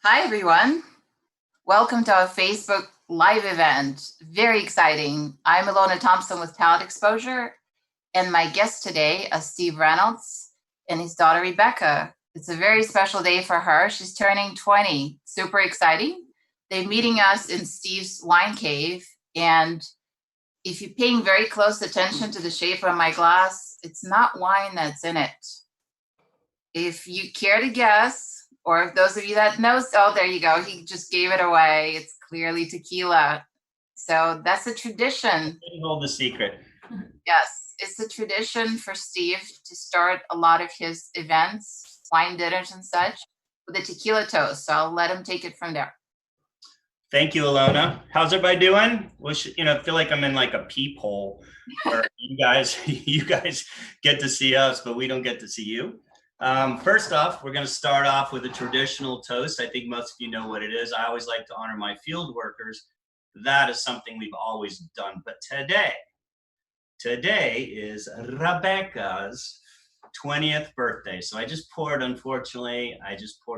Hi, everyone. Welcome to our Facebook live event. Very exciting. I'm Ilona Thompson with Palate Exposure, and my guest today is Steve Reynolds and his daughter, Rebecca. It's a very special day for her. She's turning 20. Super exciting. They're meeting us in Steve's wine cave, and if you're paying very close attention to the shape of my glass, it's not wine that's in it. If you care to guess, or if those of you that know, oh, there you go. He just gave it away. It's clearly tequila. So that's a tradition. Hold the secret. Yes, it's a tradition for Steve to start a lot of his events, wine dinners and such, with a tequila toast. So I'll let him take it from there. Thank you, Ilona. How's everybody doing? I feel like I'm in like a peephole where you guys get to see us, but we don't get to see you. First off, we're going to start off with a traditional toast. I think most of you know what it is. I always like to honor my field workers. That is something we've always done. But today is Rebecca's 20th birthday. So I just poured a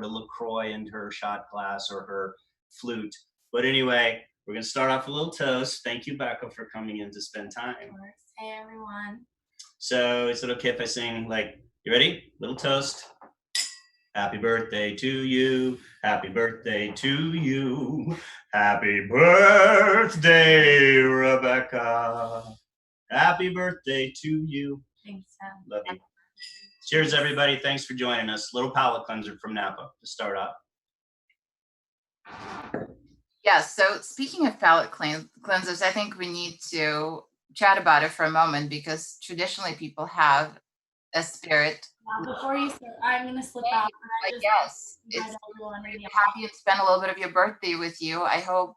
LaCroix into her shot glass or her flute. But anyway, we're going to start off with a little toast. Thank you, Becca, for coming in to spend time. Of course. Hey, everyone. So is it okay if I sing, you ready? Little toast. Happy birthday to you. Happy birthday to you. Happy birthday, Rebecca. Happy birthday to you. Thanks, Sam. Love you. Cheers, everybody. Thanks for joining us. Little palate cleanser from Napa to start off. Yes, so speaking of palate cleansers, I think we need to chat about it for a moment because traditionally people have a spirit. Before you start, I'm going to slip out. Yes, it's happy to spend a little bit of your birthday with you. I hope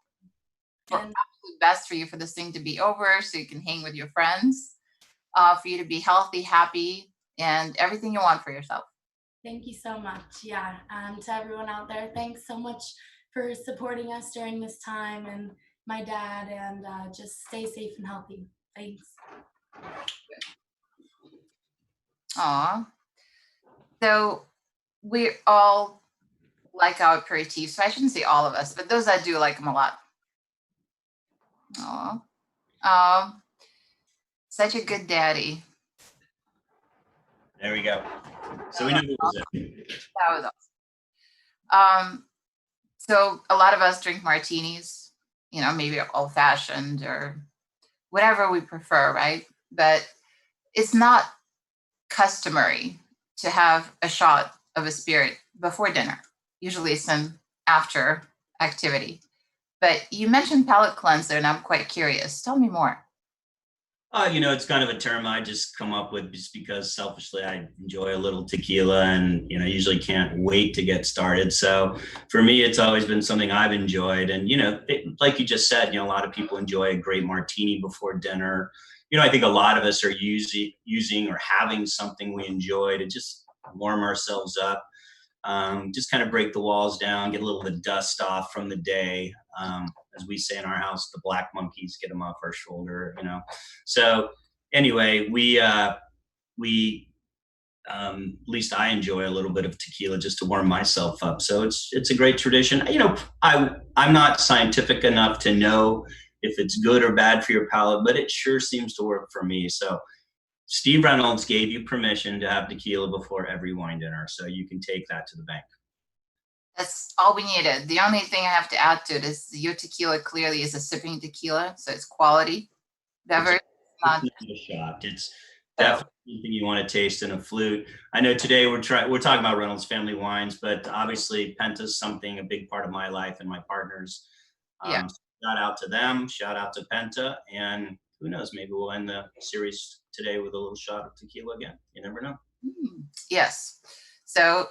for absolute best for you for this thing to be over so you can hang with your friends, for you to be healthy, happy, and everything you want for yourself. Thank you so much. Yeah, to everyone out there, thanks so much for supporting us during this time, and my dad, and just stay safe and healthy. Thanks. Aw. So we all like our aperitifs. So I shouldn't say all of us, but those that do like them a lot. Aw. Such a good daddy. There we go. So we knew it was it. That was awesome. So a lot of us drink martinis, maybe old fashioned or whatever we prefer, right? But it's not customary to have a shot of a spirit before dinner. Usually it's an after activity. But you mentioned palate cleanser, and I'm quite curious. Tell me more. It's kind of a term I just come up with just because selfishly I enjoy a little tequila and, usually can't wait to get started. So for me, it's always been something I've enjoyed. And, like you just said, a lot of people enjoy a great martini before dinner. I think a lot of us are using or having something we enjoy to just warm ourselves up, just kind of break the walls down, get a little of the dust off from the day. As we say in our house, the black monkeys, get them off our shoulder, So anyway, at least I enjoy a little bit of tequila just to warm myself up. So it's a great tradition. I'm not scientific enough to know if it's good or bad for your palate, but it sure seems to work for me. So Steve Reynolds gave you permission to have tequila before every wine dinner. So you can take that to the bank. That's all we needed. The only thing I have to add to it is your tequila clearly is a sipping tequila, so it's quality beverage. It's not a shot. It's definitely something you want to taste in a flute. I know today we're talking about Reynolds family wines, but obviously Penta's a big part of my life and my partners. Shout out to them. Shout out to Penta, and who knows? Maybe we'll end the series today with a little shot of tequila again. You never know. Yes. So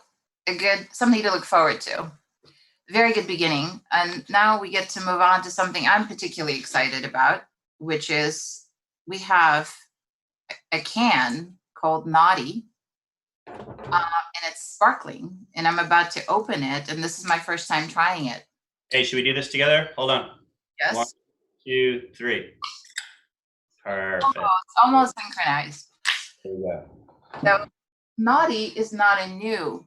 something to look forward to. Very good beginning. And now we get to move on to something I'm particularly excited about, which is we have a can called Naughty, and it's sparkling, and I'm about to open it, and this is my first time trying it. Hey, should we do this together? Hold on. Yes. 1, 2, 3. Perfect. It's almost synchronized. There you go. So Naughty is not a new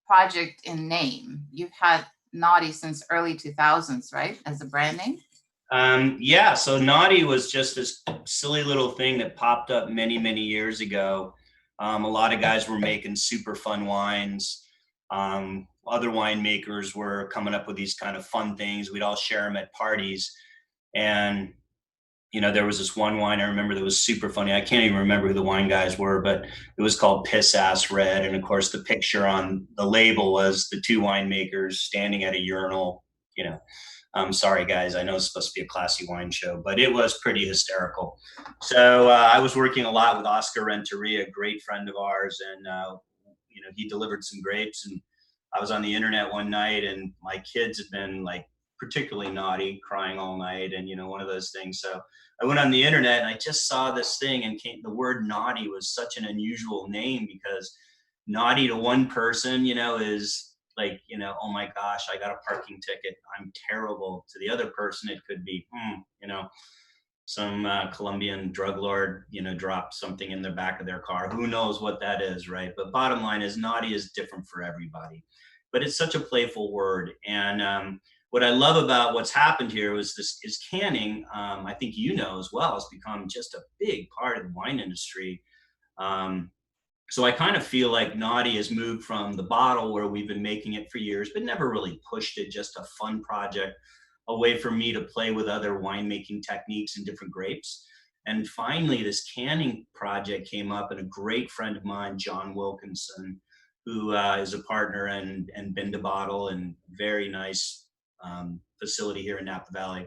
project in name. You've had Naughty since early 2000s, right? As a brand name? Yeah, so Naughty was just this silly little thing that popped up many, many years ago. A lot of guys were making super fun wines. Other winemakers were coming up with these kind of fun things. We'd all share them at parties. And, there was this one wine I remember that was super funny. I can't even remember who the wine guys were, but it was called Piss Ass Red. And of course, the picture on the label was the two winemakers standing at a urinal. I'm sorry, guys. I know it's supposed to be a classy wine show, but it was pretty hysterical. So I was working a lot with Oscar Renteria, a great friend of ours, and he delivered some grapes. And I was on the internet one night, and my kids had been like particularly naughty, crying all night, and one of those things. So I went on the internet, and I just saw this thing, and the word naughty was such an unusual name, because naughty to one person, is like, oh my gosh, I got a parking ticket, I'm terrible. To the other person, it could be, some Colombian drug lord, dropped something in the back of their car. Who knows what that is, right? But bottom line is, naughty is different for everybody. But it's such a playful word. And what I love about what's happened here is canning. I think as well, has become just a big part of the wine industry. So I kind of feel like Naughty has moved from the bottle, where we've been making it for years, but never really pushed it, just a fun project, a way for me to play with other winemaking techniques and different grapes. And finally, this canning project came up, and a great friend of mine, John Wilkinson, who is a partner and Bin to Bottle, and very nice facility here in Napa Valley,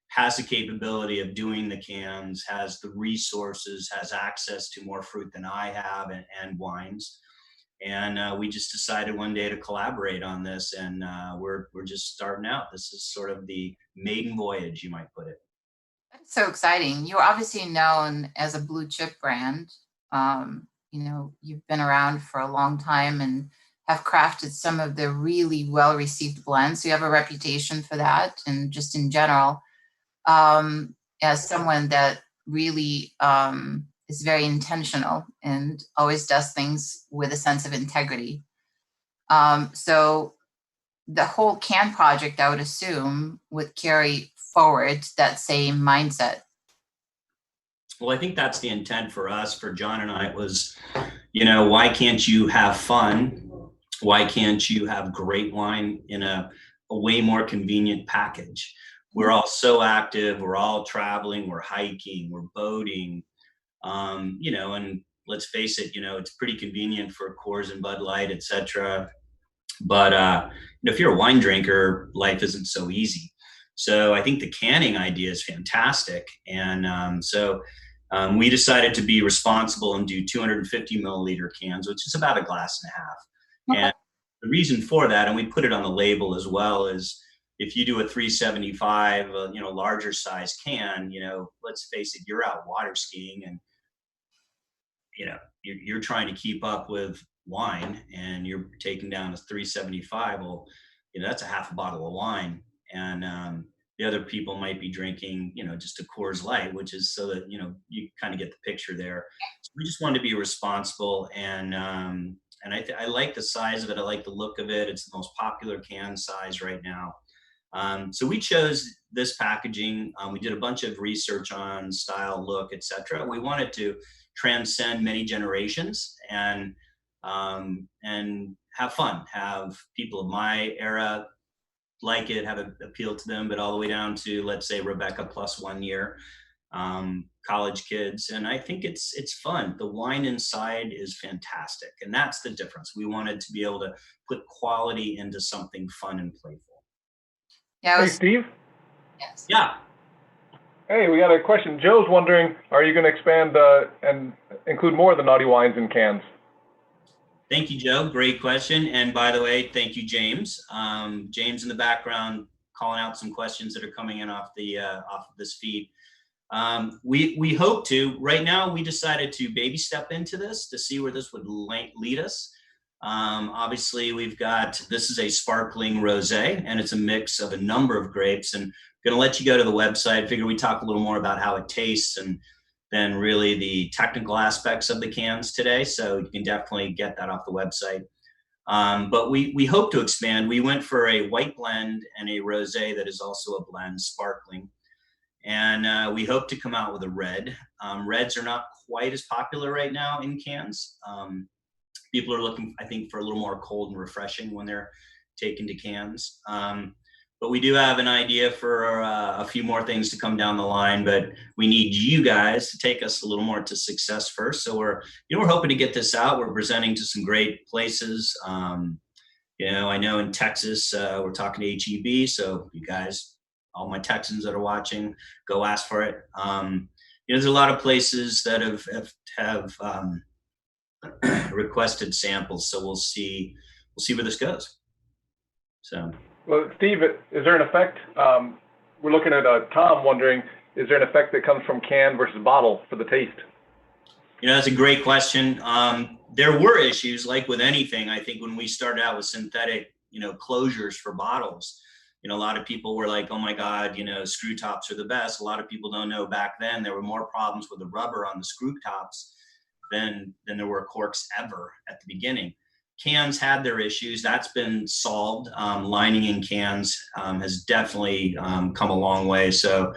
has the capability of doing the cans, has the resources, has access to more fruit than I have, and wines. And we just decided one day to collaborate on this, and we're just starting out. This is sort of the maiden voyage, you might put it. That's so exciting. You're obviously known as a blue chip brand. You've been around for a long time and have crafted some of the really well-received blends. So you have a reputation for that, and just in general, as someone that really is very intentional and always does things with a sense of integrity. So the whole can project, I would assume, would carry forward that same mindset. Well, I think that's the intent for us, for John and I. It was, why can't you have fun? Why can't you have great wine in a way more convenient package? We're all so active. We're all traveling. We're hiking. We're boating. And let's face it, it's pretty convenient for Coors and Bud Light, etc. But if you're a wine drinker, life isn't so easy. So I think the canning idea is fantastic. And so we decided to be responsible and do 250 milliliter cans, which is about a glass and a half. And the reason for that, and we put it on the label as well, is if you do a 375, larger size can, let's face it, you're out water skiing, and you're trying to keep up with wine, and you're taking down a 375. Well, that's a half a bottle of wine, and the other people might be drinking, just a Coors Light, which is so that you kind of get the picture there. So we just wanted to be responsible, and I like the size of it. I like the look of it. It's the most popular can size right now. So we chose this packaging. We did a bunch of research on style, look, etc. We wanted to transcend many generations and have fun, have people of my era like it, have it appeal to them, but all the way down to, let's say, Rebecca plus 1 year, college kids. And I think it's fun. The wine inside is fantastic. And that's the difference. We wanted to be able to put quality into something fun and playful. Yeah. Hey, Steve? Yes. Yeah. Hey, we got a question. Joe's wondering, are you going to expand and include more of the naughty wines in cans? Thank you, Joe. Great question. And by the way, thank you, James. James in the background calling out some questions that are coming in off of this feed. We hope to. Right now, we decided to baby step into this to see where this would lead us. Obviously, this is a sparkling rosé, and it's a mix of a number of grapes. And I'm going to let you go to the website. Figure we talk a little more about how it tastes and then really the technical aspects of the cans today. So you can definitely get that off the website. But we hope to expand. We went for a white blend and a rosé that is also a blend, sparkling. And we hope to come out with a red. Reds are not quite as popular right now in cans. People are looking, I think, for a little more cold and refreshing when they're taken to cans. But we do have an idea for a few more things to come down the line, but we need you guys to take us a little more to success first. So we're hoping to get this out. We're presenting to some great places. I know in Texas, we're talking to HEB. So you guys, all my Texans that are watching, go ask for it. There's a lot of places that have requested samples. So we'll see where this goes. So. Well, Steve, is there an effect? We're looking at Tom wondering, is there an effect that comes from can versus bottle for the taste? That's a great question. There were issues, like with anything. I think when we started out with synthetic, closures for bottles, a lot of people were like, oh my God, screw tops are the best. A lot of people don't know back then there were more problems with the rubber on the screw tops than there were corks ever at the beginning. Cans had their issues. That's been solved. Lining in cans has definitely come a long way. So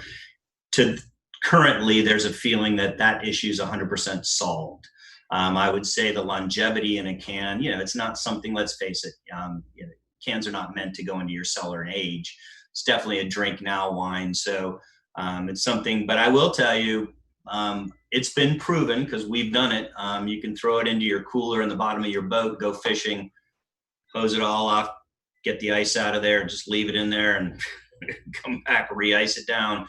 currently, there's a feeling that issue is 100% solved. I would say the longevity in a can, it's not something, let's face it, cans are not meant to go into your cellar and age. It's definitely a drink now wine. So it's something, but I will tell you, it's been proven because we've done it. You can throw it into your cooler in the bottom of your boat, go fishing, hose it all off, get the ice out of there, just leave it in there and come back, re-ice it down,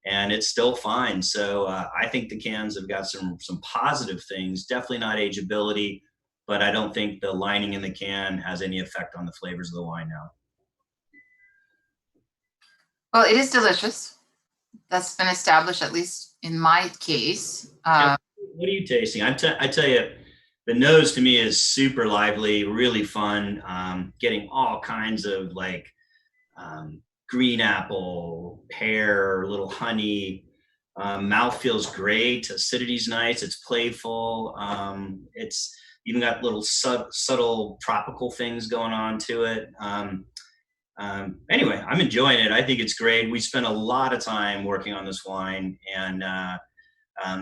and it's still fine. So I think the cans have got some positive things, definitely not ageability, but I don't think the lining in the can has any effect on the flavors of the wine now. Well, it is delicious. That's been established, at least in my case. What are you tasting? I tell you, the nose to me is super lively, really fun. Getting all kinds of green apple, pear, little honey. Mouth feels great. Acidity's nice. It's playful. It's even got little subtle tropical things going on to it. Anyway, I'm enjoying it. I think it's great. We spent a lot of time working on this wine, and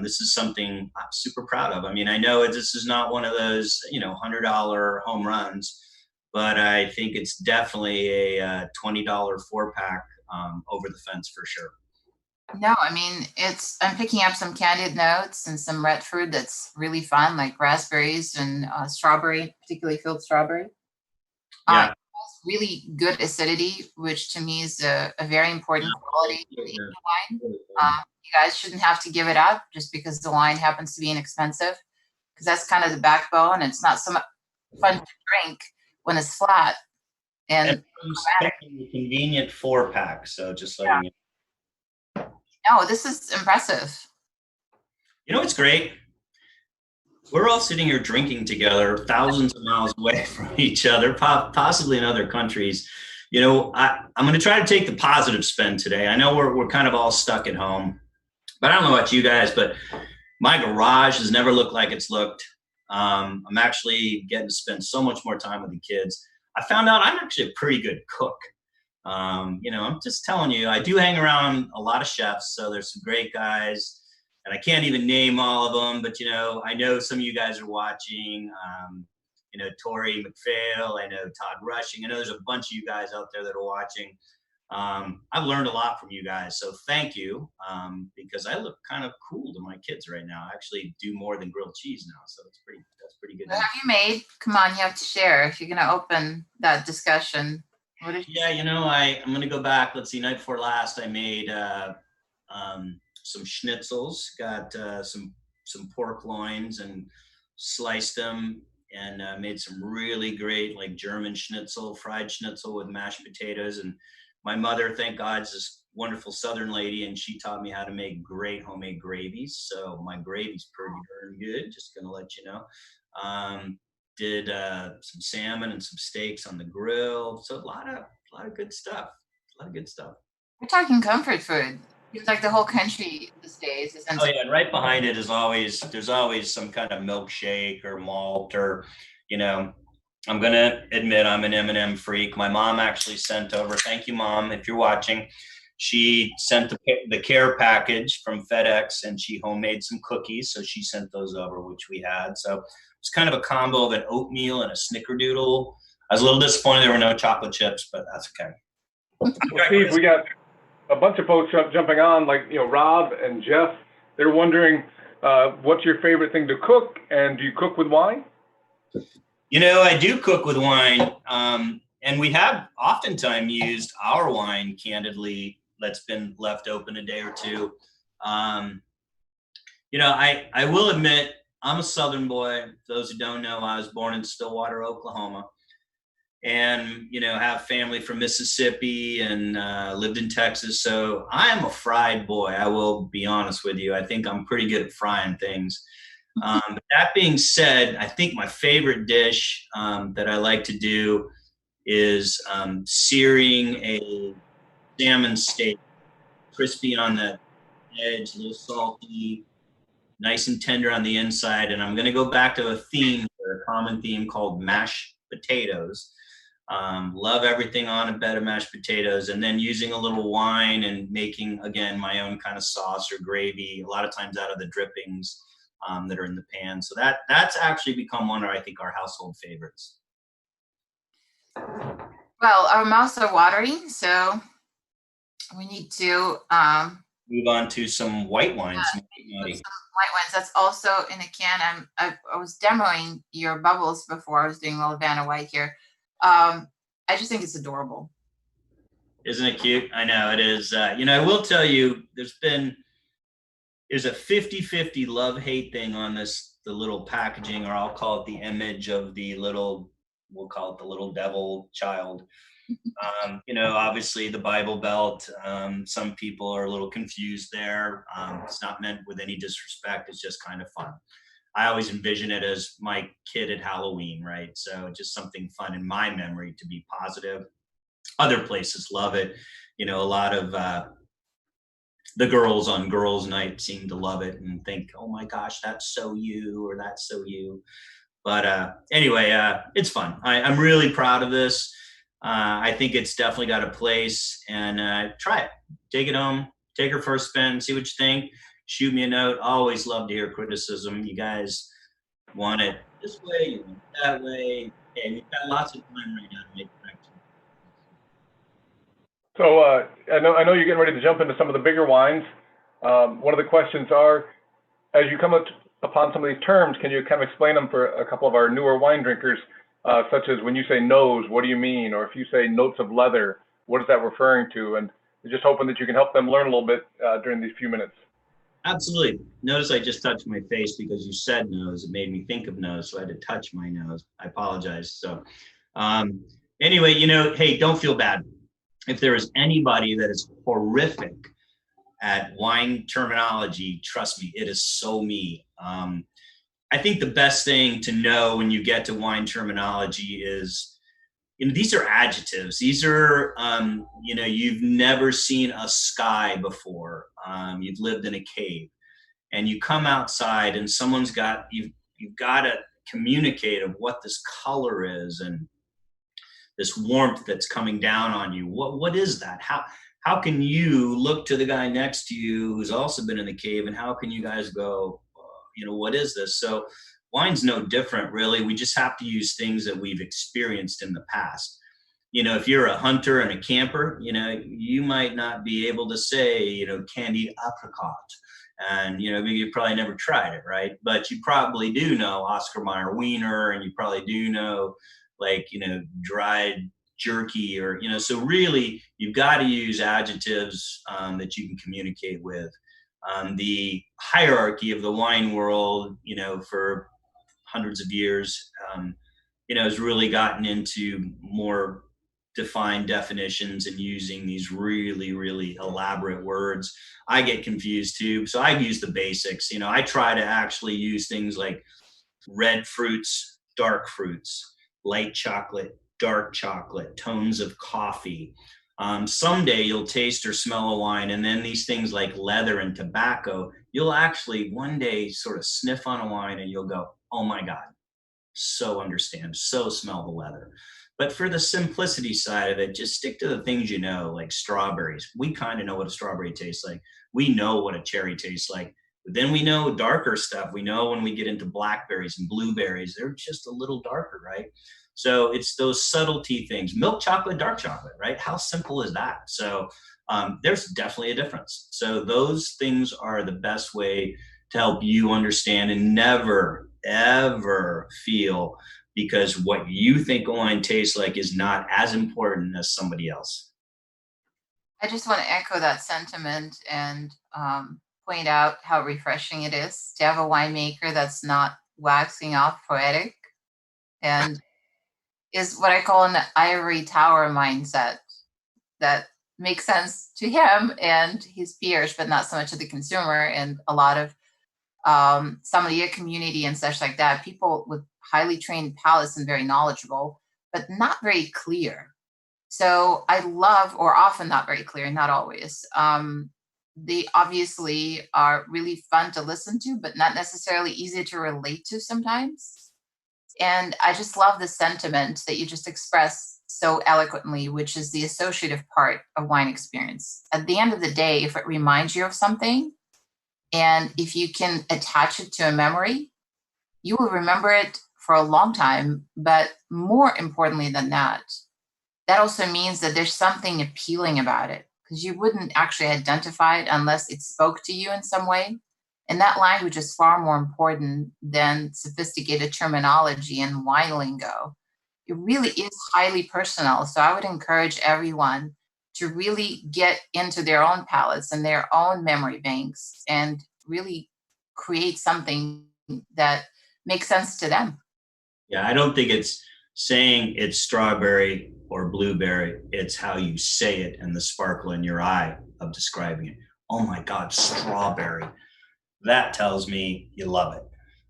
this is something I'm super proud of. I mean, I know this is not one of those, $100 home runs, but I think it's definitely a $20 4-pack over the fence for sure. No, I mean, I'm picking up some candied notes and some red fruit that's really fun, like raspberries and strawberry, particularly filled strawberry. Yeah. Really good acidity, which to me is a very important quality in the wine. You guys shouldn't have to give it up just because the wine happens to be inexpensive, because that's kind of the backbone. It's not so much fun to drink when it's flat. And a convenient 4-pack, so just letting you. No, this is impressive. It's great. We're all sitting here drinking together, thousands of miles away from each other, possibly in other countries. I'm going to try to take the positive spin today. I know we're kind of all stuck at home, but I don't know about you guys, but my garage has never looked like it's looked. I'm actually getting to spend so much more time with the kids. I found out I'm actually a pretty good cook. I'm just telling you, I do hang around a lot of chefs, so there's some great guys. And I can't even name all of them, but, I know some of you guys are watching, Tori McPhail, I know Todd Rushing. I know there's a bunch of you guys out there that are watching. I've learned a lot from you guys, so thank you, because I look kind of cool to my kids right now. I actually do more than grilled cheese now, so that's pretty good. What have you made? Come on, you have to share if you're going to open that discussion. I'm going to go back. Let's see, night before last, I made some schnitzels, got some pork loins and sliced them, and made some really great German schnitzel, fried schnitzel with mashed potatoes. And my mother, thank God, is this wonderful Southern lady, and she taught me how to make great homemade gravies. So my gravy's pretty darn good, just gonna let you know. Did some salmon and some steaks on the grill. So a lot of good stuff. We're talking comfort food. Seems like the whole country these days is. Oh yeah, and right behind it there's always some kind of milkshake or malt or, I'm going to admit I'm an M&M freak. My mom actually sent over, thank you, Mom, if you're watching. She sent the care package from FedEx, and she homemade some cookies. So she sent those over, which we had. So it's kind of a combo of an oatmeal and a snickerdoodle. I was a little disappointed there were no chocolate chips, but that's okay. Well, Steve, we got a bunch of folks jumping on, like, Rob and Jeff. They're wondering, what's your favorite thing to cook, and do you cook with wine? I do cook with wine, and we have oftentimes used our wine, candidly, that's been left open a day or two. I will admit, I'm a Southern boy. For those who don't know, I was born in Stillwater, Oklahoma, and, have family from Mississippi and lived in Texas. So I am a fried boy. I will be honest with you. I think I'm pretty good at frying things. But that being said, I think my favorite dish that I like to do is searing a salmon steak, crispy on the edge, a little salty, nice and tender on the inside. And I'm going to go back to a common theme called mashed potatoes. Love everything on a bed of mashed potatoes, and then using a little wine and making, again, my own kind of sauce or gravy, a lot of times out of the drippings that are in the pan. So that's actually become one of, I think, our household favorites. Well, our mouths are watering, so we need to move on to some white wines. Some white wines. That's also in a can. I was demoing your bubbles before. I was doing a little Vanna White here. I just think it's adorable. Isn't it cute? I know it is. I will tell you, there's a 50-50 love-hate thing on the little packaging, or I'll call it the image of we'll call it the little devil child. Obviously the Bible Belt, some people are a little confused there. It's not meant with any disrespect. It's just kind of fun. I always envision it as my kid at Halloween, right? So just something fun in my memory to be positive. Other places love it. A lot of the girls on girls' night seem to love it and think, oh my gosh, that's so you, or that's so you. But anyway, it's fun. I'm really proud of this. I think it's definitely got a place, and try it. Take it home, take her for a spin, see what you think. Shoot me a note. Always love to hear criticism. You guys want it this way, you want it that way. And you've got lots of time right now to make corrections. So I know you're getting ready to jump into some of the bigger wines. One of the questions are, as you come upon some of these terms, can you kind of explain them for a couple of our newer wine drinkers, such as when you say nose, what do you mean? Or if you say notes of leather, what is that referring to? And just hoping that you can help them learn a little bit during these few minutes. Absolutely. Notice I just touched my face because you said nose. It made me think of nose, so I had to touch my nose. I apologize. So anyway, hey, don't feel bad. If there is anybody that is horrific at wine terminology, trust me, it is so me. I think the best thing to know when you get to wine terminology is, these are adjectives. These are, you've never seen a sky before. You've lived in a cave, and you come outside, and you've got to communicate of what this color is and this warmth that's coming down on you. What is that? How can you look to the guy next to you who's also been in the cave, and how can you guys go, what is this? So wine's no different, really. We just have to use things that we've experienced in the past. If you're a hunter and a camper, you might not be able to say, candied apricot. And, you probably never tried it, right? But you probably do know Oscar Mayer Wiener, and you probably do know, dried jerky, or, so really you've got to use adjectives that you can communicate with. The hierarchy of the wine world, for hundreds of years, has really gotten into more defined definitions and using these really, really elaborate words. I get confused too. So I use the basics. I try to actually use things like red fruits, dark fruits, light chocolate, dark chocolate, tones of coffee. Someday you'll taste or smell a wine, and then these things like leather and tobacco, you'll actually one day sort of sniff on a wine and you'll go, oh my God, so understand, so smell the leather. But for the simplicity side of it, just stick to the things you know, like strawberries. We kind of know what a strawberry tastes like. We know what a cherry tastes like. But then we know darker stuff. We know when we get into blackberries and blueberries, they're just a little darker, right? So it's those subtlety things. Milk chocolate, dark chocolate, right? How simple is that? So there's definitely a difference. So those things are the best way to help you understand and never, ever feel because what you think wine tastes like is not as important as somebody else. I just want to echo that sentiment and point out how refreshing it is to have a winemaker that's not waxing off poetic and is what I call an ivory tower mindset that makes sense to him and his peers, but not so much to the consumer and a lot of sommelier community and such like that. People with highly trained palates and very knowledgeable, but not very clear. So I love, or often not very clear, not always. They obviously are really fun to listen to, but not necessarily easy to relate to sometimes. And I just love the sentiment that you just expressed so eloquently, which is the associative part of wine experience. At the end of the day, if it reminds you of something, and if you can attach it to a memory, you will remember it for a long time. But more importantly than that, that also means that there's something appealing about it because you wouldn't actually identify it unless it spoke to you in some way. And that language is far more important than sophisticated terminology and wine lingo. It really is highly personal. So I would encourage everyone to really get into their own palates and their own memory banks and really create something that makes sense to them. Yeah, I don't think it's saying it's strawberry or blueberry. It's how you say it and the sparkle in your eye of describing it. Oh my God, strawberry. That tells me you love it.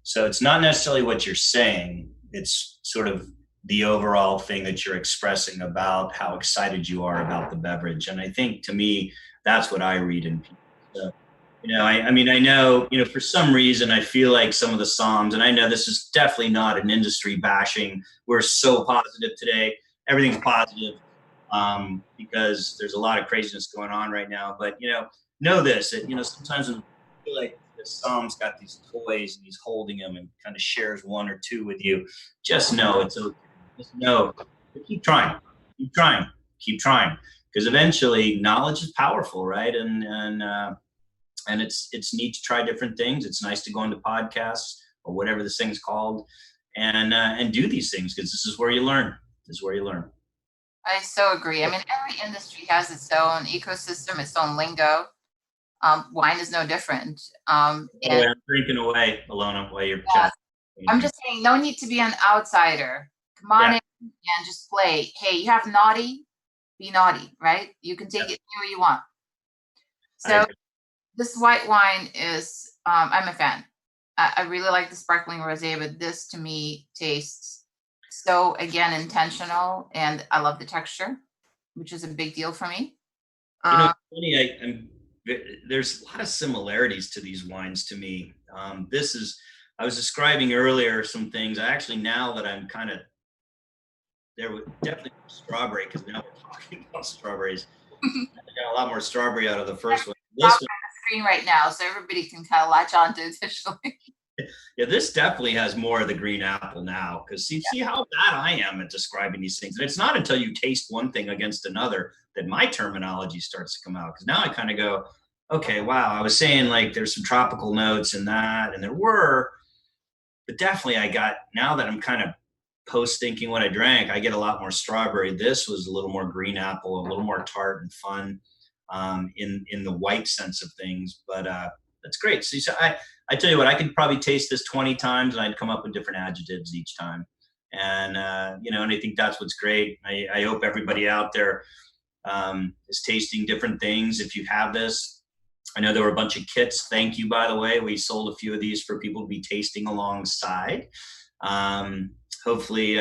So it's not necessarily what you're saying. It's sort of the overall thing that you're expressing about how excited you are about the beverage. And I think to me, that's what I read in people. So, I mean, I know, for some reason, I feel like some of the Psalms, and I know this is definitely not an industry bashing. We're so positive today. Everything's positive because there's a lot of craziness going on right now. But, know this, that, sometimes when I feel like the Psalm's got these toys and he's holding them and kind of shares one or two with you, just know it's okay. Just know, keep trying, keep trying. Because eventually knowledge is powerful, right? And it's neat to try different things. It's nice to go into podcasts or whatever this thing's called and do these things because this is where you learn. This is where you learn. I so agree. I mean, every industry has its own ecosystem, its own lingo. Wine is no different. I'm drinking away, Alona, while you're chatting. I'm just saying, no need to be an outsider. Come on in and just play. Hey, you have naughty, be naughty, right? You can take it anywhere you want. So this white wine is, I'm a fan. I really like the sparkling rosé, but this to me tastes so, again, intentional, and I love the texture, which is a big deal for me. Funny, there's a lot of similarities to these wines to me. I was describing earlier some things. I actually, now that I'm kind of, there was definitely strawberry, because now we're talking about strawberries. I got a lot more strawberry out of the first one. This one, screen right now, so everybody can kind of latch on to it visually. Yeah, this definitely has more of the green apple now, because see how bad I am at describing these things. And it's not until you taste one thing against another that my terminology starts to come out. Because now I kind of go, okay, wow, I was saying like there's some tropical notes in that, and there were, but definitely now that I'm kind of post-thinking what I drank, I get a lot more strawberry. This was a little more green apple, a little more tart and fun in the white sense of things. But that's great. So I tell you what, I could probably taste this 20 times and I'd come up with different adjectives each time. And, and I think that's what's great. I hope everybody out there is tasting different things. If you have this, I know there were a bunch of kits. Thank you, by the way. We sold a few of these for people to be tasting alongside. Hopefully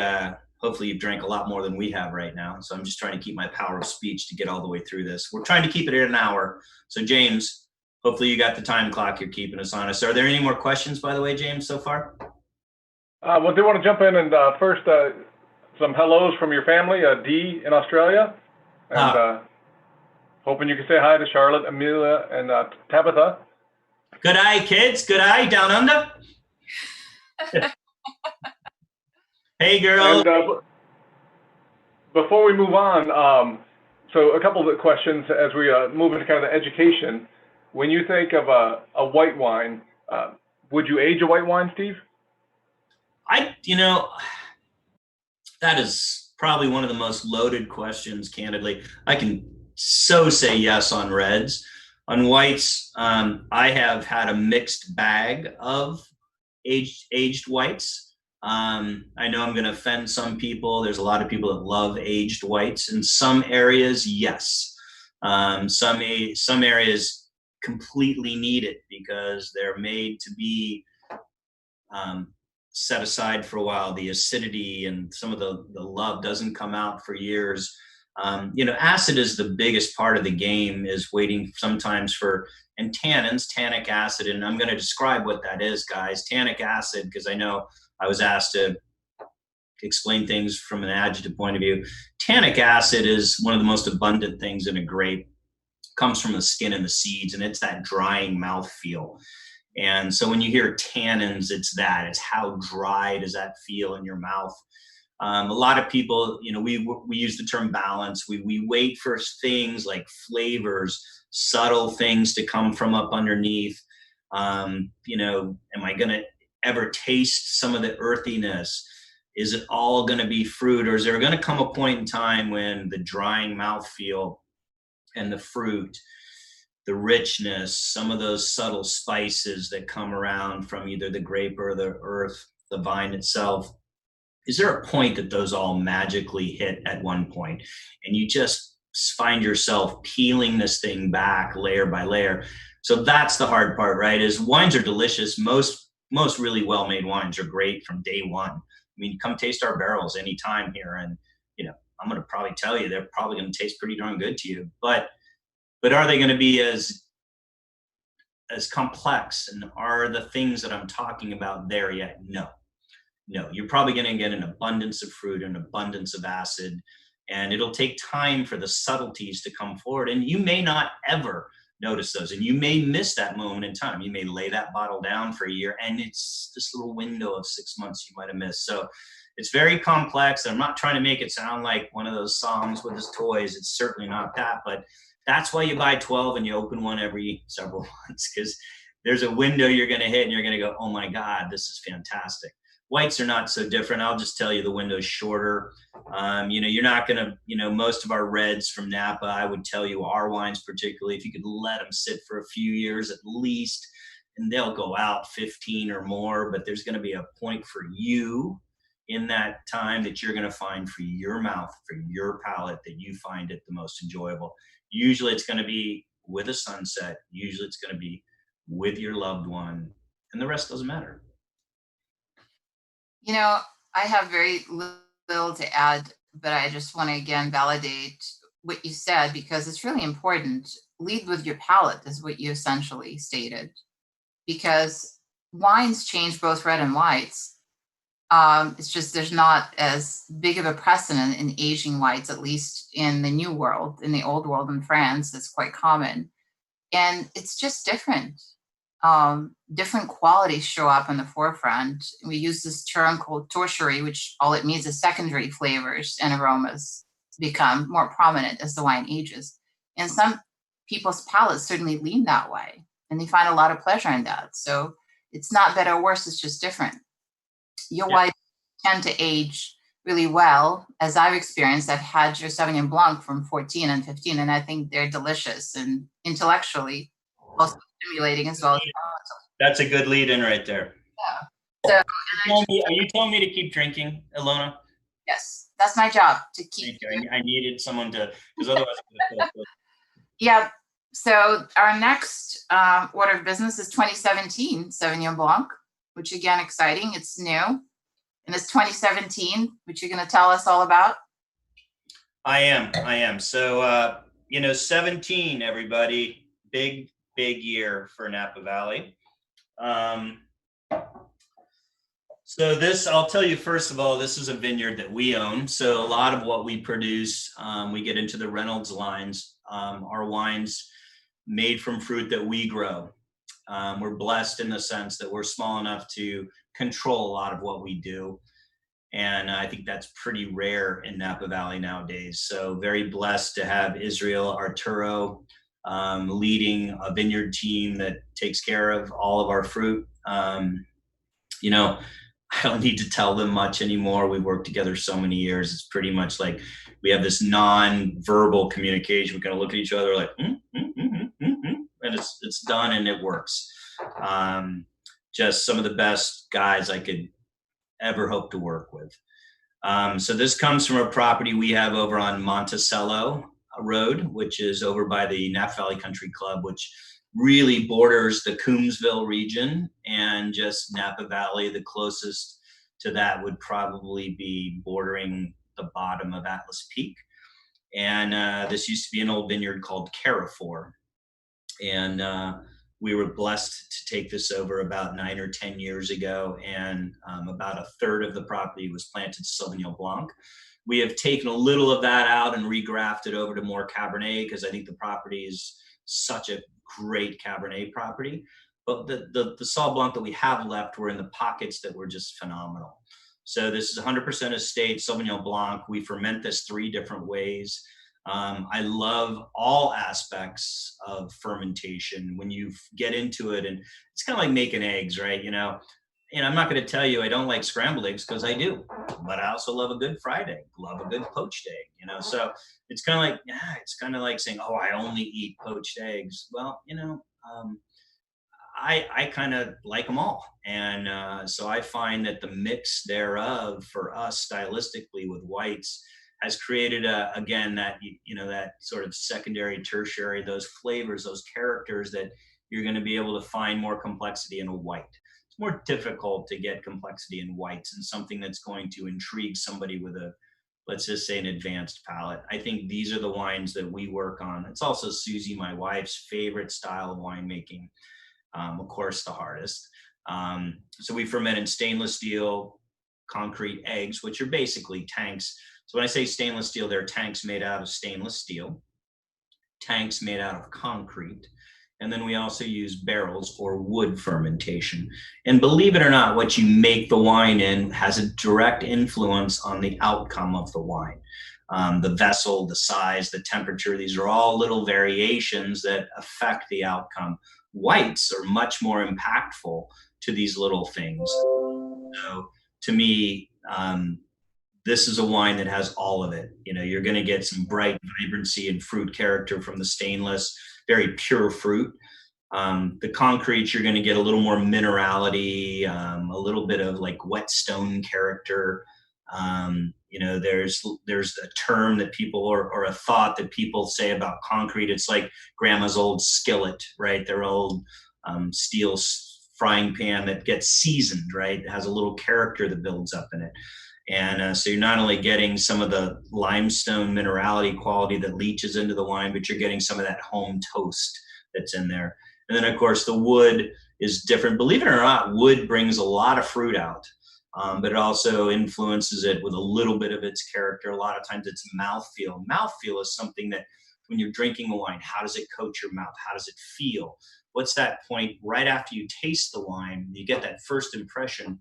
you've drank a lot more than we have right now. So I'm just trying to keep my power of speech to get all the way through this. We're trying to keep it at an hour. So James, hopefully you got the time clock you're keeping us honest. Are there any more questions, by the way, James, so far? Well, do want to jump in and first some hellos from your family, Dee in Australia, and hoping you can say hi to Charlotte, Amelia, and Tabitha. Good eye, kids. Good eye down under. Hey, girls. And before we move on, so a couple of questions as we move into kind of the education. When you think of a white wine, would you age a white wine, Steve? That is probably one of the most loaded questions, candidly. I can so say yes on reds. On whites, I have had a mixed bag of aged whites. I know I'm going to offend some people. There's a lot of people that love aged whites. In some areas, yes. Some areas completely need it because they're made to be set aside for a while. The acidity and some of the love doesn't come out for years. Acid is the biggest part of the game, is waiting sometimes for, and tannins, tannic acid. And I'm going to describe what that is, guys. Tannic acid, because I know I was asked to explain things from an adjective point of view. Tannic acid is one of the most abundant things in a grape. It comes from the skin and the seeds, and it's that drying mouthfeel. And so when you hear tannins, it's that. It's how dry does that feel in your mouth. A lot of people, we use the term balance. We wait for things like flavors, subtle things to come from up underneath. Am I going to ever taste some of the earthiness? Is it all going to be fruit, or is there going to come a point in time when the drying mouthfeel and the fruit, the richness, some of those subtle spices that come around from either the grape or the earth, the vine itself, is there a point that those all magically hit at one point and you just find yourself peeling this thing back layer by layer? So that's the hard part, right? Is wines are delicious. Most really well-made wines are great from day one. I mean, come taste our barrels anytime here, and I'm going to probably tell you they're probably going to taste pretty darn good to you. But are they going to be as complex, and are the things that I'm talking about there yet? No, you're probably going to get an abundance of fruit, an abundance of acid, and it'll take time for the subtleties to come forward. And you may not ever notice those, and you may miss that moment in time. You may lay that bottle down for a year, and it's this little window of 6 months you might have missed. So it's very complex. I'm not trying to make it sound like one of those songs with his toys. It's certainly not that, but that's why you buy 12 and you open one every several months, because there's a window you're going to hit and you're going to go, oh my God, this is fantastic. Whites are not so different. I'll just tell you the window's shorter. You're not going to, most of our reds from Napa, I would tell you our wines particularly, if you could let them sit for a few years at least, and they'll go out 15 or more, but there's going to be a point for you in that time that you're going to find for your mouth, for your palate, that you find it the most enjoyable. Usually it's going to be with a sunset. Usually it's going to be with your loved one, and the rest doesn't matter. I have very little to add, but I just want to again validate what you said, because it's really important. Lead with your palate is what you essentially stated, because wines change both red and whites. It's just there's not as big of a precedent in aging whites, at least in the New World. In the Old World in France, it's quite common. And it's just different. Different qualities show up in the forefront. We use this term called tertiary, which all it means is secondary flavors and aromas become more prominent as the wine ages. And some people's palates certainly lean that way, and they find a lot of pleasure in that. So it's not better or worse, it's just different. Your whites tend to age really well, as I've experienced. I've had your Sauvignon Blanc from 14 and 15, and I think they're delicious and intellectually also stimulating as well. That's a good lead in right there. Yeah. So, are you telling me to keep drinking, Ilona? Yes, that's my job, to keep. I needed someone to, because otherwise I would have felt. Yeah. So our next order of business is 2017 Sauvignon Blanc, which again, exciting. It's new. And it's 2017, which you're going to tell us all about. I am. So, 17, everybody, big year for Napa Valley. So this, I'll tell you, first of all, this is a vineyard that we own. So a lot of what we produce, we get into the Reynolds lines, are wines made from fruit that we grow. We're blessed in the sense that we're small enough to control a lot of what we do. And I think that's pretty rare in Napa Valley nowadays. So very blessed to have Israel Arturo leading a vineyard team that takes care of all of our fruit. You know, I don't need to tell them much anymore. We've worked together so many years. It's pretty much like we have this non-verbal communication. We kind of look at each other like, and it's done and it works. Just some of the best guys I could ever hope to work with. So this comes from a property we have over on Monticello Road, which is over by the Napa Valley Country Club, which really borders the Coombsville region and just Napa Valley. The closest to that would probably be bordering the bottom of Atlas Peak. And this used to be an old vineyard called Carrefour. And we were blessed to take this over about 9 or 10 years ago. And about a third of the property was planted Sauvignon Blanc. We have taken a little of that out and regrafted over to more Cabernet because I think the property is such a great Cabernet property. But the Sauvignon Blanc that we have left were in the pockets that were just phenomenal. So this is 100% estate Sauvignon Blanc. We ferment this 3 different ways. I love all aspects of fermentation when you get into it, and it's kind of like making eggs, right? You know, and I'm not going to tell you I don't like scrambled eggs because I do, but I also love a good fried egg, love a good poached egg, you know. So it's kind of like, yeah, it's kind of like saying, oh, I only eat poached eggs. Well, you know, I kind of like them all, and so I find that the mix thereof for us stylistically with whites has created again that that sort of secondary, tertiary, those flavors, those characters that you're going to be able to find more complexity in a white. It's more difficult to get complexity in whites and something that's going to intrigue somebody with a, let's just say, an advanced palate. I think these are the wines that we work on. It's also Susie, my wife's favorite style of winemaking. Of course, the hardest. So we ferment in stainless steel concrete eggs, which are basically tanks. So when I say stainless steel, they're tanks made out of stainless steel, tanks made out of concrete. And then we also use barrels or wood fermentation. And believe it or not, what you make the wine in has a direct influence on the outcome of the wine. The vessel, the size, the temperature, these are all little variations that affect the outcome. Whites are much more impactful to these little things. So to me, this is a wine that has all of it. You know, you're going to get some bright vibrancy and fruit character from the stainless, very pure fruit. The concrete, you're going to get a little more minerality, a little bit of like wet stone character. There's a term that people or a thought that people say about concrete. It's like grandma's old skillet, right? Their old steel frying pan that gets seasoned, right? It has a little character that builds up in it. And so you're not only getting some of the limestone minerality quality that leaches into the wine, but you're getting some of that home toast that's in there. And then, of course, the wood is different. Believe it or not, wood brings a lot of fruit out, but it also influences it with a little bit of its character. A lot of times it's mouthfeel. Mouthfeel is something that when you're drinking a wine, how does it coat your mouth? How does it feel? What's that point right after you taste the wine? You get that first impression.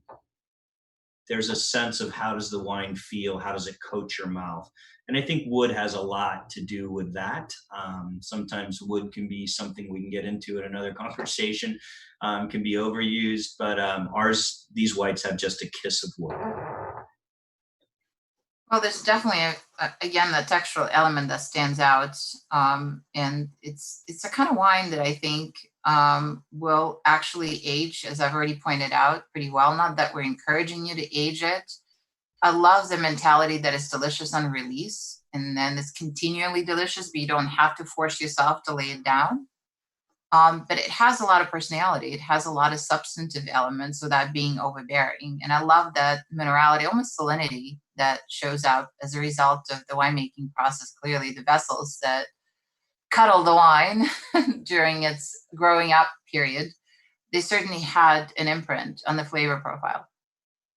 There's a sense of how does the wine feel? How does it coat your mouth? And I think wood has a lot to do with that. Sometimes wood can be something we can get into in another conversation, can be overused, but these whites have just a kiss of wood. Well, there's definitely, again, the textural element that stands out. And it's a kind of wine that I think will actually age, as I've already pointed out, pretty well. Not that we're encouraging you to age it. I love the mentality that it's delicious on release and then it's continually delicious, but you don't have to force yourself to lay it down. But it has a lot of personality. It has a lot of substantive elements without being overbearing. And I love that minerality, almost salinity, that shows up as a result of the winemaking process. Clearly, the vessels that cuddle the wine during its growing up period, they certainly had an imprint on the flavor profile.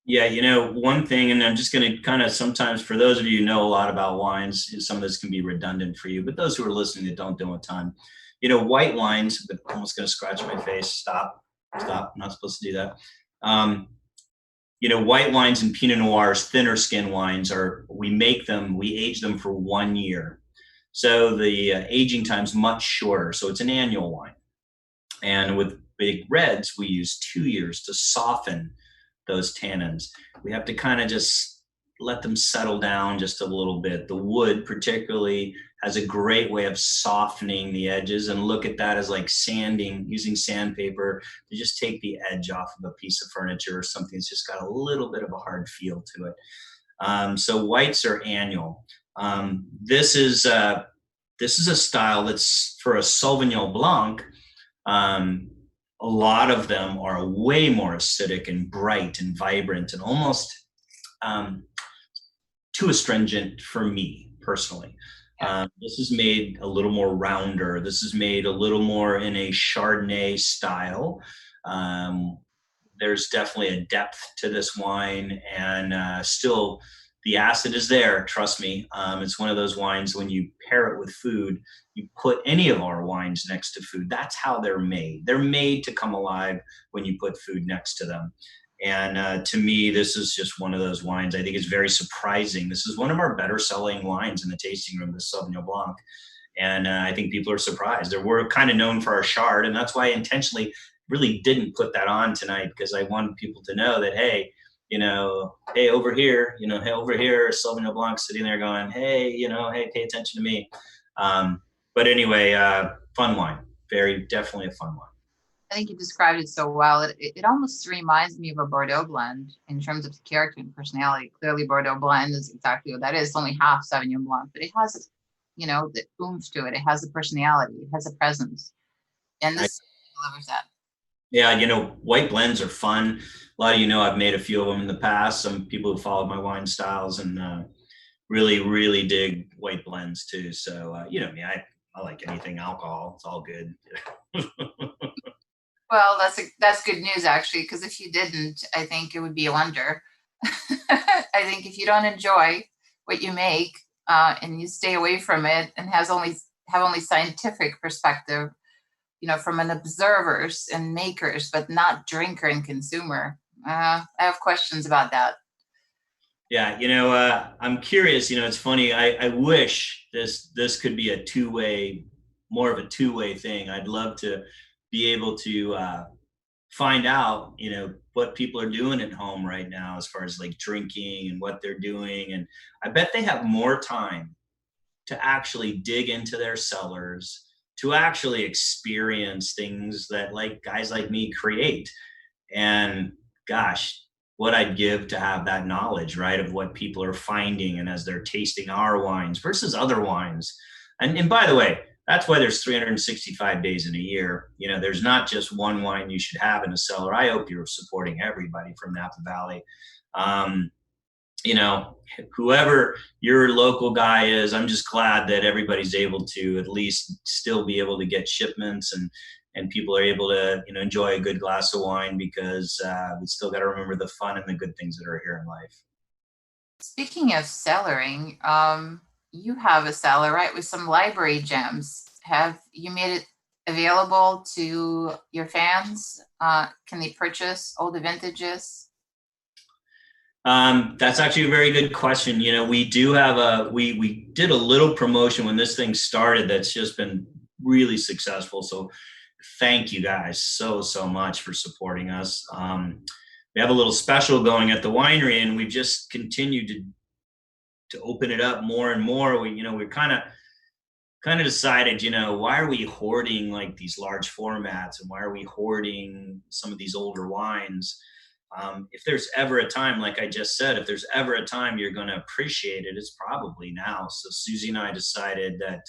Yeah, one thing, and I'm just going to kind of sometimes, for those of you who know a lot about wines, some of this can be redundant for you, but those who are listening that don't know a ton, white wines, but I'm almost going to scratch my face. Stop, I'm not supposed to do that. White wines and Pinot Noirs, thinner skin wines, we age them for 1 year. So the aging time's much shorter. So it's an annual wine. And with big reds, we use 2 years to soften those tannins. We have to kind of just let them settle down just a little bit. The wood particularly has a great way of softening the edges, and look at that as like sanding, using sandpaper to just take the edge off of a piece of furniture or something that's just got a little bit of a hard feel to it. So whites are annual. This is a style that's for a Sauvignon Blanc. A lot of them are way more acidic and bright and vibrant and almost too astringent for me personally. This is made a little more rounder. This is made a little more in a Chardonnay style. There's definitely a depth to this wine, and still the acid is there. Trust me. It's one of those wines when you pair it with food, you put any of our wines next to food. That's how they're made. They're made to come alive when you put food next to them. And to me, this is just one of those wines. I think it's very surprising. This is one of our better selling wines in the tasting room, this Sauvignon Blanc. And I think people are surprised. We're kind of known for our Chard, and that's why I intentionally really didn't put that on tonight, because I wanted people to know that, hey, hey, over here, hey, over here, Sauvignon Blanc sitting there going, hey, hey, pay attention to me. But anyway, fun wine. Very definitely a fun wine. I think you described it so well. It almost reminds me of a Bordeaux blend in terms of character and personality. Clearly, Bordeaux blend is exactly what that is. It's only half Sauvignon Blanc, but it has, the oomph to it. It has a personality. It has a presence. And this delivers that. Yeah, white blends are fun. A lot of I've made a few of them in the past. Some people who followed my wine styles and really, really dig white blends too. So, me, I like anything alcohol. It's all good. Well, that's good news, actually, because if you didn't, I think it would be a wonder. I think if you don't enjoy what you make and you stay away from it and have only scientific perspective, from an observers and makers, but not drinker and consumer, I have questions about that. Yeah, I'm curious. It's funny. I wish this could be more of a two-way thing. I'd love to be able to find out, what people are doing at home right now as far as like drinking and what they're doing. And I bet they have more time to actually dig into their cellars, to actually experience things that like guys like me create. And gosh, what I'd give to have that knowledge, right, of what people are finding and as they're tasting our wines versus other wines. And by the way, that's why there's 365 days in a year. There's not just one wine you should have in a cellar. I hope you're supporting everybody from Napa Valley. Whoever your local guy is, I'm just glad that everybody's able to at least still be able to get shipments and people are able to, enjoy a good glass of wine, because we still got to remember the fun and the good things that are here in life. Speaking of cellaring, you have a cellar, right, with some library gems. Have you made it available to your fans? Can they purchase older vintages? That's actually a very good question. We do have we did a little promotion when this thing started that's just been really successful. So thank you guys so much for supporting us. We have a little special going at the winery, and we've just continued to open it up more and more. We're kind of decided, why are we hoarding like these large formats, and why are we hoarding some of these older wines? If there's ever a time, like I just said, if there's ever a time you're going to appreciate it, it's probably now. So Susie and I decided that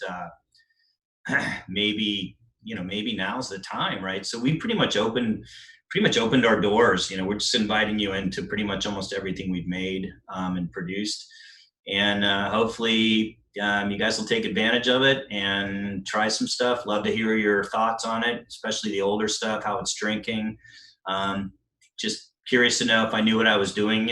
maybe now's the time, right? So we pretty much opened our doors. We're just inviting you into pretty much almost everything we've made and produced. And hopefully you guys will take advantage of it and try some stuff. Love to hear your thoughts on it, especially the older stuff, how it's drinking. Just curious to know if I knew what I was doing,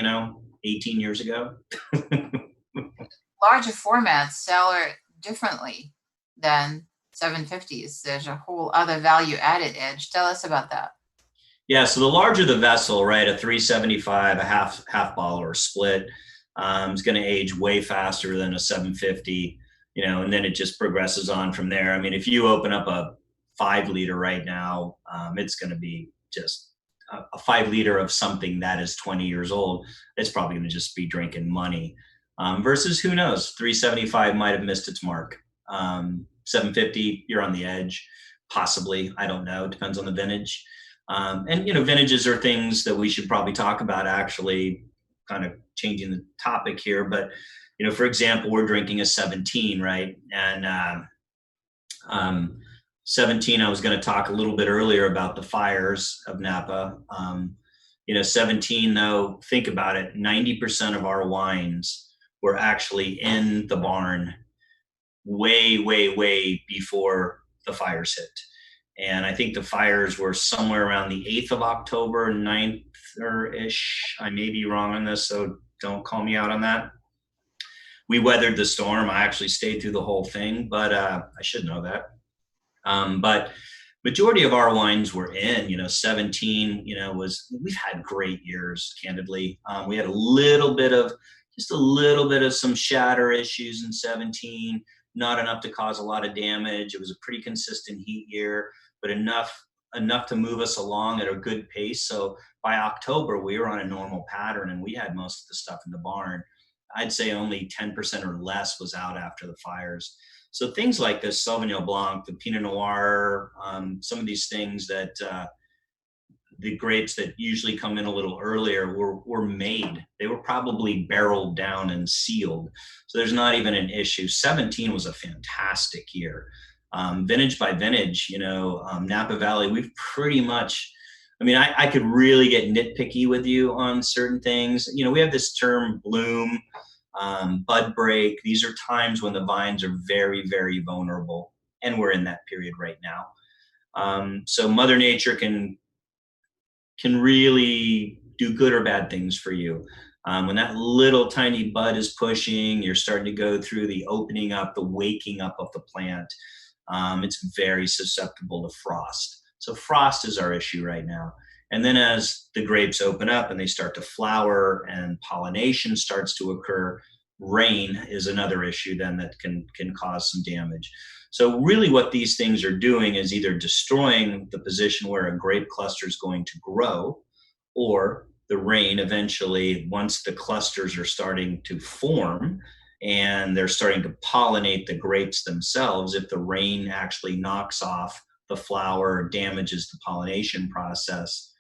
18 years ago. Larger formats sell differently than 750s. There's a whole other value added edge. Tell us about that. Yeah, so the larger the vessel, right, a 375, a half bottle or split, is going to age way faster than a 750, and then it just progresses on from there. I mean, if you open up a 5 liter right now, it's going to be just a 5 liter of something that is 20 years old. It's probably going to just be drinking money. Versus, who knows, 375 might have missed its mark. 750, you're on the edge, possibly. I don't know. It depends on the vintage. And vintages are things that we should probably talk about, actually, kind of changing the topic here. But, for example, we're drinking a 17, right? And 17, I was going to talk a little bit earlier about the fires of Napa. 17, though, think about it, 90% of our wines were actually in the barn way, way, way before the fires hit. And I think the fires were somewhere around the 8th of October, 9th-ish. I may be wrong on this, so don't call me out on that. We weathered the storm. I actually stayed through the whole thing, but I should know that. But majority of our wines were in, 17, we've had great years, candidly. We had a little bit of some shatter issues in 17, not enough to cause a lot of damage. It was a pretty consistent heat year, but enough to move us along at a good pace. So by October, we were on a normal pattern and we had most of the stuff in the barn. I'd say only 10% or less was out after the fires. So things like this Sauvignon Blanc, the Pinot Noir, some of these things that the grapes that usually come in a little earlier were made. They were probably barreled down and sealed. So there's not even an issue. 17 was a fantastic year. Vintage by vintage, Napa Valley, we've pretty much, I could really get nitpicky with you on certain things. We have this term bloom, bud break. These are times when the vines are very, very vulnerable. And we're in that period right now. So Mother Nature can really do good or bad things for you. When that little tiny bud is pushing, you're starting to go through the opening up, the waking up of the plant. It's very susceptible to frost. So frost is our issue right now. And then as the grapes open up and they start to flower and pollination starts to occur, rain is another issue then that can cause some damage. So really what these things are doing is either destroying the position where a grape cluster is going to grow, or the rain eventually, once the clusters are starting to form and they're starting to pollinate the grapes themselves, if the rain actually knocks off the flower, damages the pollination process,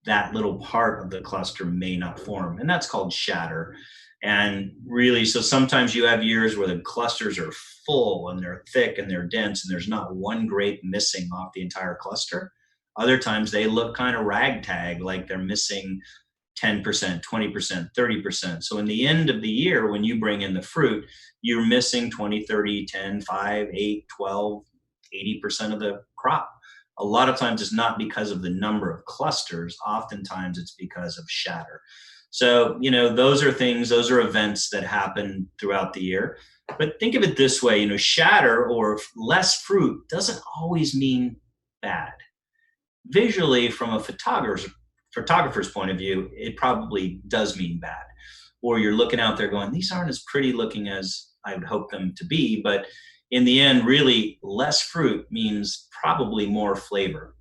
that little part of the cluster may not form. And that's called shatter. And really, so sometimes you have years where the clusters are full and they're thick and they're dense and there's not one grape missing off the entire cluster. Other times they look kind of ragtag, like they're missing 10%, 20%, 30%. So in the end of the year, when you bring in the fruit, you're missing 20, 30, 10, 5, 8, 12, 80% of the crop. A lot of times it's not because of the number of clusters. Oftentimes it's because of shatter. So, those are events that happen throughout the year. But think of it this way, shatter or less fruit doesn't always mean bad. Visually, from a photographer's point of view, it probably does mean bad. Or you're looking out there going, these aren't as pretty looking as I would hope them to be. But in the end, really, less fruit means probably more flavor.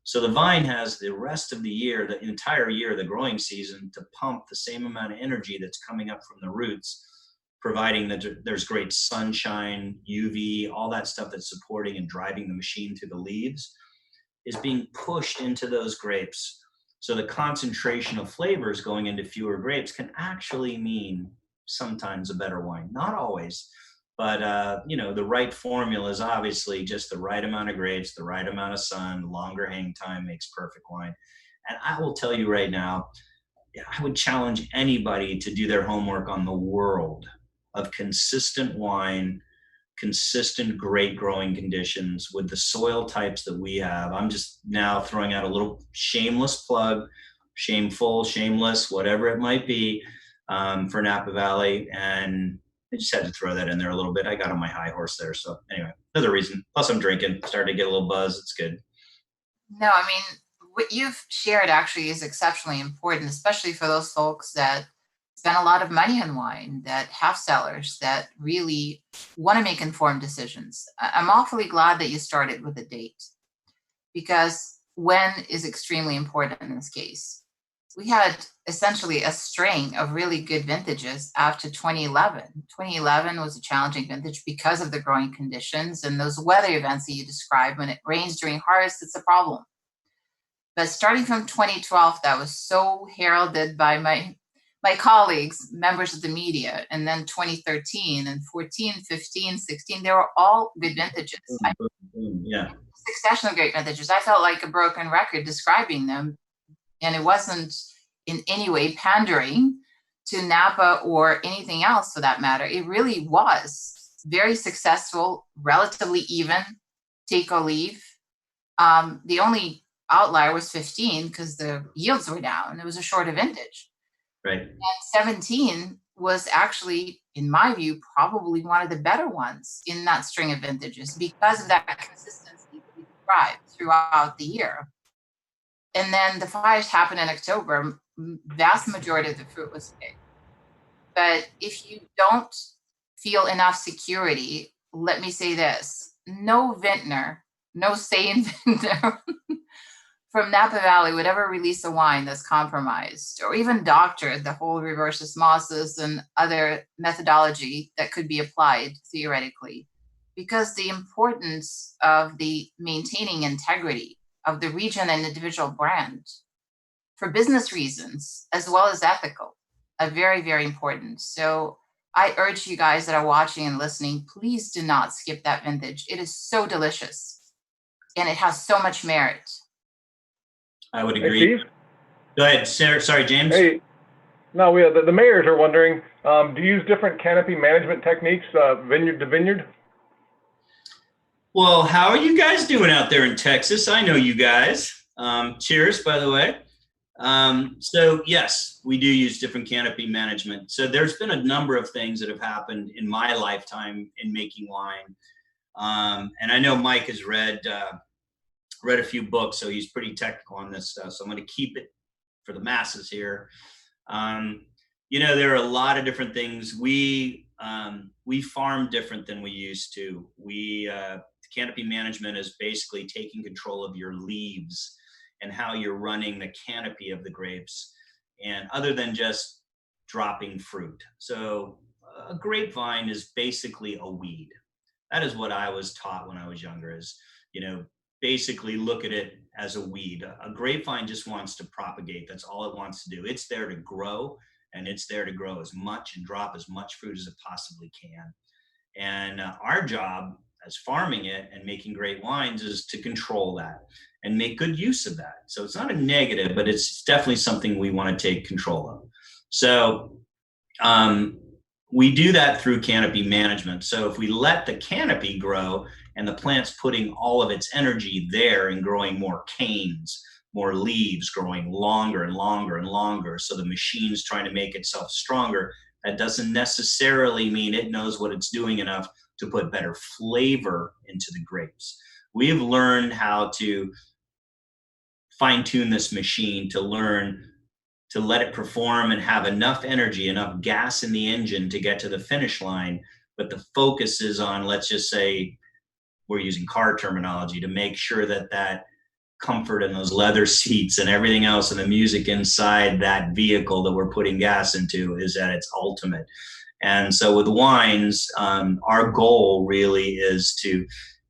So the vine has the rest of the year, the entire year, the growing season, to pump the same amount of energy that's coming up from the roots, providing that there's great sunshine, UV, all that stuff that's supporting and driving the machine through the leaves is being pushed into those grapes. So the concentration of flavors going into fewer grapes can actually mean sometimes a better wine. Not always. But, the right formula is obviously just the right amount of grapes, the right amount of sun, longer hang time makes perfect wine. And I will tell you right now, I would challenge anybody to do their homework on the world of consistent wine, consistent great growing conditions with the soil types that we have. I'm just now throwing out a little shameless plug shameful, shameless, whatever it might be, for Napa Valley. And I just had to throw that in there a little bit. I got on my high horse there. So anyway, another reason. Plus I'm drinking, starting to get a little buzz. It's good. No, I mean, what you've shared actually is exceptionally important, especially for those folks that spend a lot of money on wine, that have cellars, that really want to make informed decisions. I'm awfully glad that you started with a date, because when is extremely important in this case. We had essentially a string of really good vintages after 2011. 2011 was a challenging vintage because of the growing conditions and those weather events that you described. When it rains during harvest, it's a problem. But starting from 2012, that was so heralded by my colleagues, members of the media, and then 2013 and 14, 15, 16, they were all good vintages. Yeah. Succession of great vintages. I felt like a broken record describing them, and it wasn't in any way pandering to Napa or anything else for that matter. It really was very successful, relatively even, take or leave. The only outlier was 15 because the yields were down. It was a shorter vintage. Right. And 17 was actually, in my view, probably one of the better ones in that string of vintages because of that consistency that we described throughout the year. And then the fires happened in October. Vast majority of the fruit was picked. But if you don't feel enough security, let me say this: no vintner, no sane vintner from Napa Valley would ever release a wine that's compromised or even doctored the whole reverse osmosis and other methodology that could be applied theoretically, because the importance of the maintaining integrity of the region and individual brand for business reasons as well as ethical are very, very important. So I urge you guys that are watching and listening, please do not skip that vintage. It is so delicious and it has so much merit. I would Hey, agree. Steve? Go ahead, Sarah. Sorry, James. Hey, no, the mayors are wondering, do you use different canopy management techniques, vineyard to vineyard? Well, how are you guys doing out there in Texas? I know you guys. Cheers, by the way. So yes, we do use different canopy management. So there's been a number of things that have happened in my lifetime in making wine. And I know Mike has read a few books, so he's pretty technical on this stuff. So I'm going to keep it for the masses here. There are a lot of different things. We farm different than we used to. Canopy management is basically taking control of your leaves and how you're running the canopy of the grapes, and other than just dropping fruit. So a grapevine is basically a weed. That is what I was taught when I was younger, is, basically look at it as a weed. A grapevine just wants to propagate. That's all it wants to do. It's there to grow, and it's there to grow as much and drop as much fruit as it possibly can. And our job as farming it and making great wines is to control that and make good use of that. So it's not a negative, but it's definitely something we want to take control of. So we do that through canopy management. So if we let the canopy grow and the plant's putting all of its energy there and growing more canes, more leaves, growing longer and longer and longer, so the machine's trying to make itself stronger, that doesn't necessarily mean it knows what it's doing enough to put better flavor into the grapes. We have learned how to fine-tune this machine to learn to let it perform and have enough energy, enough gas in the engine to get to the finish line. But the focus is on, let's just say, we're using car terminology, to make sure that that comfort in those leather seats and everything else and the music inside that vehicle that we're putting gas into is at its ultimate. And so with wines, our goal really is to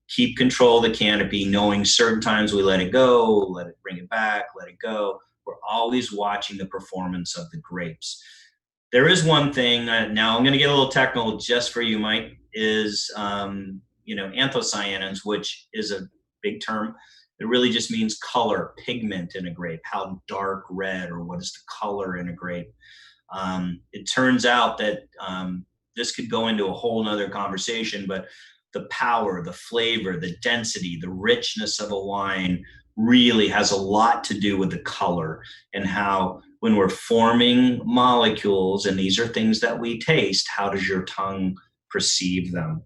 keep control of the canopy, knowing certain times we let it go, let it bring it back, let it go. We're always watching the performance of the grapes. There is one thing, now I'm going to get a little technical just for you, Mike, is, anthocyanins, which is a big term. It really just means color, pigment in a grape, how dark red or what is the color in a grape. It turns out that this could go into a whole nother conversation, but the power, the flavor, the density, the richness of a wine really has a lot to do with the color, and how when we're forming molecules, and these are things that we taste, how does your tongue perceive them?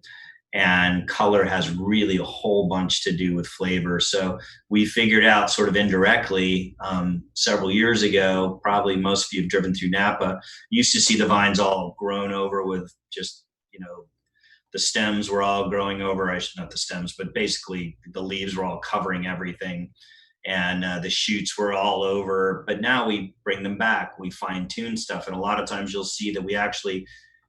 And color has really a whole bunch to do with flavor. So we figured out sort of indirectly several years ago, probably most of you have driven through Napa, used to see the vines all grown over with just, the stems were all growing over, not the stems, but basically the leaves were all covering everything. And the shoots were all over. But now we bring them back. We fine tune stuff. And a lot of times you'll see that we actually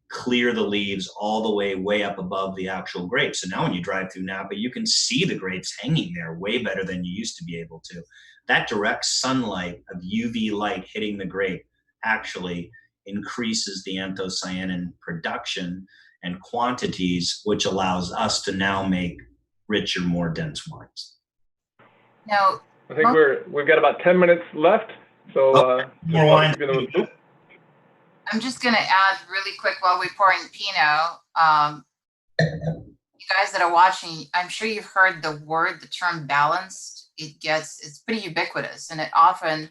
clear the leaves all the way up above the actual grapes. So now when you drive through Napa, you can see the grapes hanging there way better than you used to be able to. That direct sunlight of UV light hitting the grape actually increases the anthocyanin production and quantities, which allows us to now make richer, more dense wines. Now, I think we've got about 10 minutes left. So more wine. I'm just going to add really quick while we're pouring Pinot. You guys that are watching, I'm sure you've heard the term balanced. It's pretty ubiquitous, and it often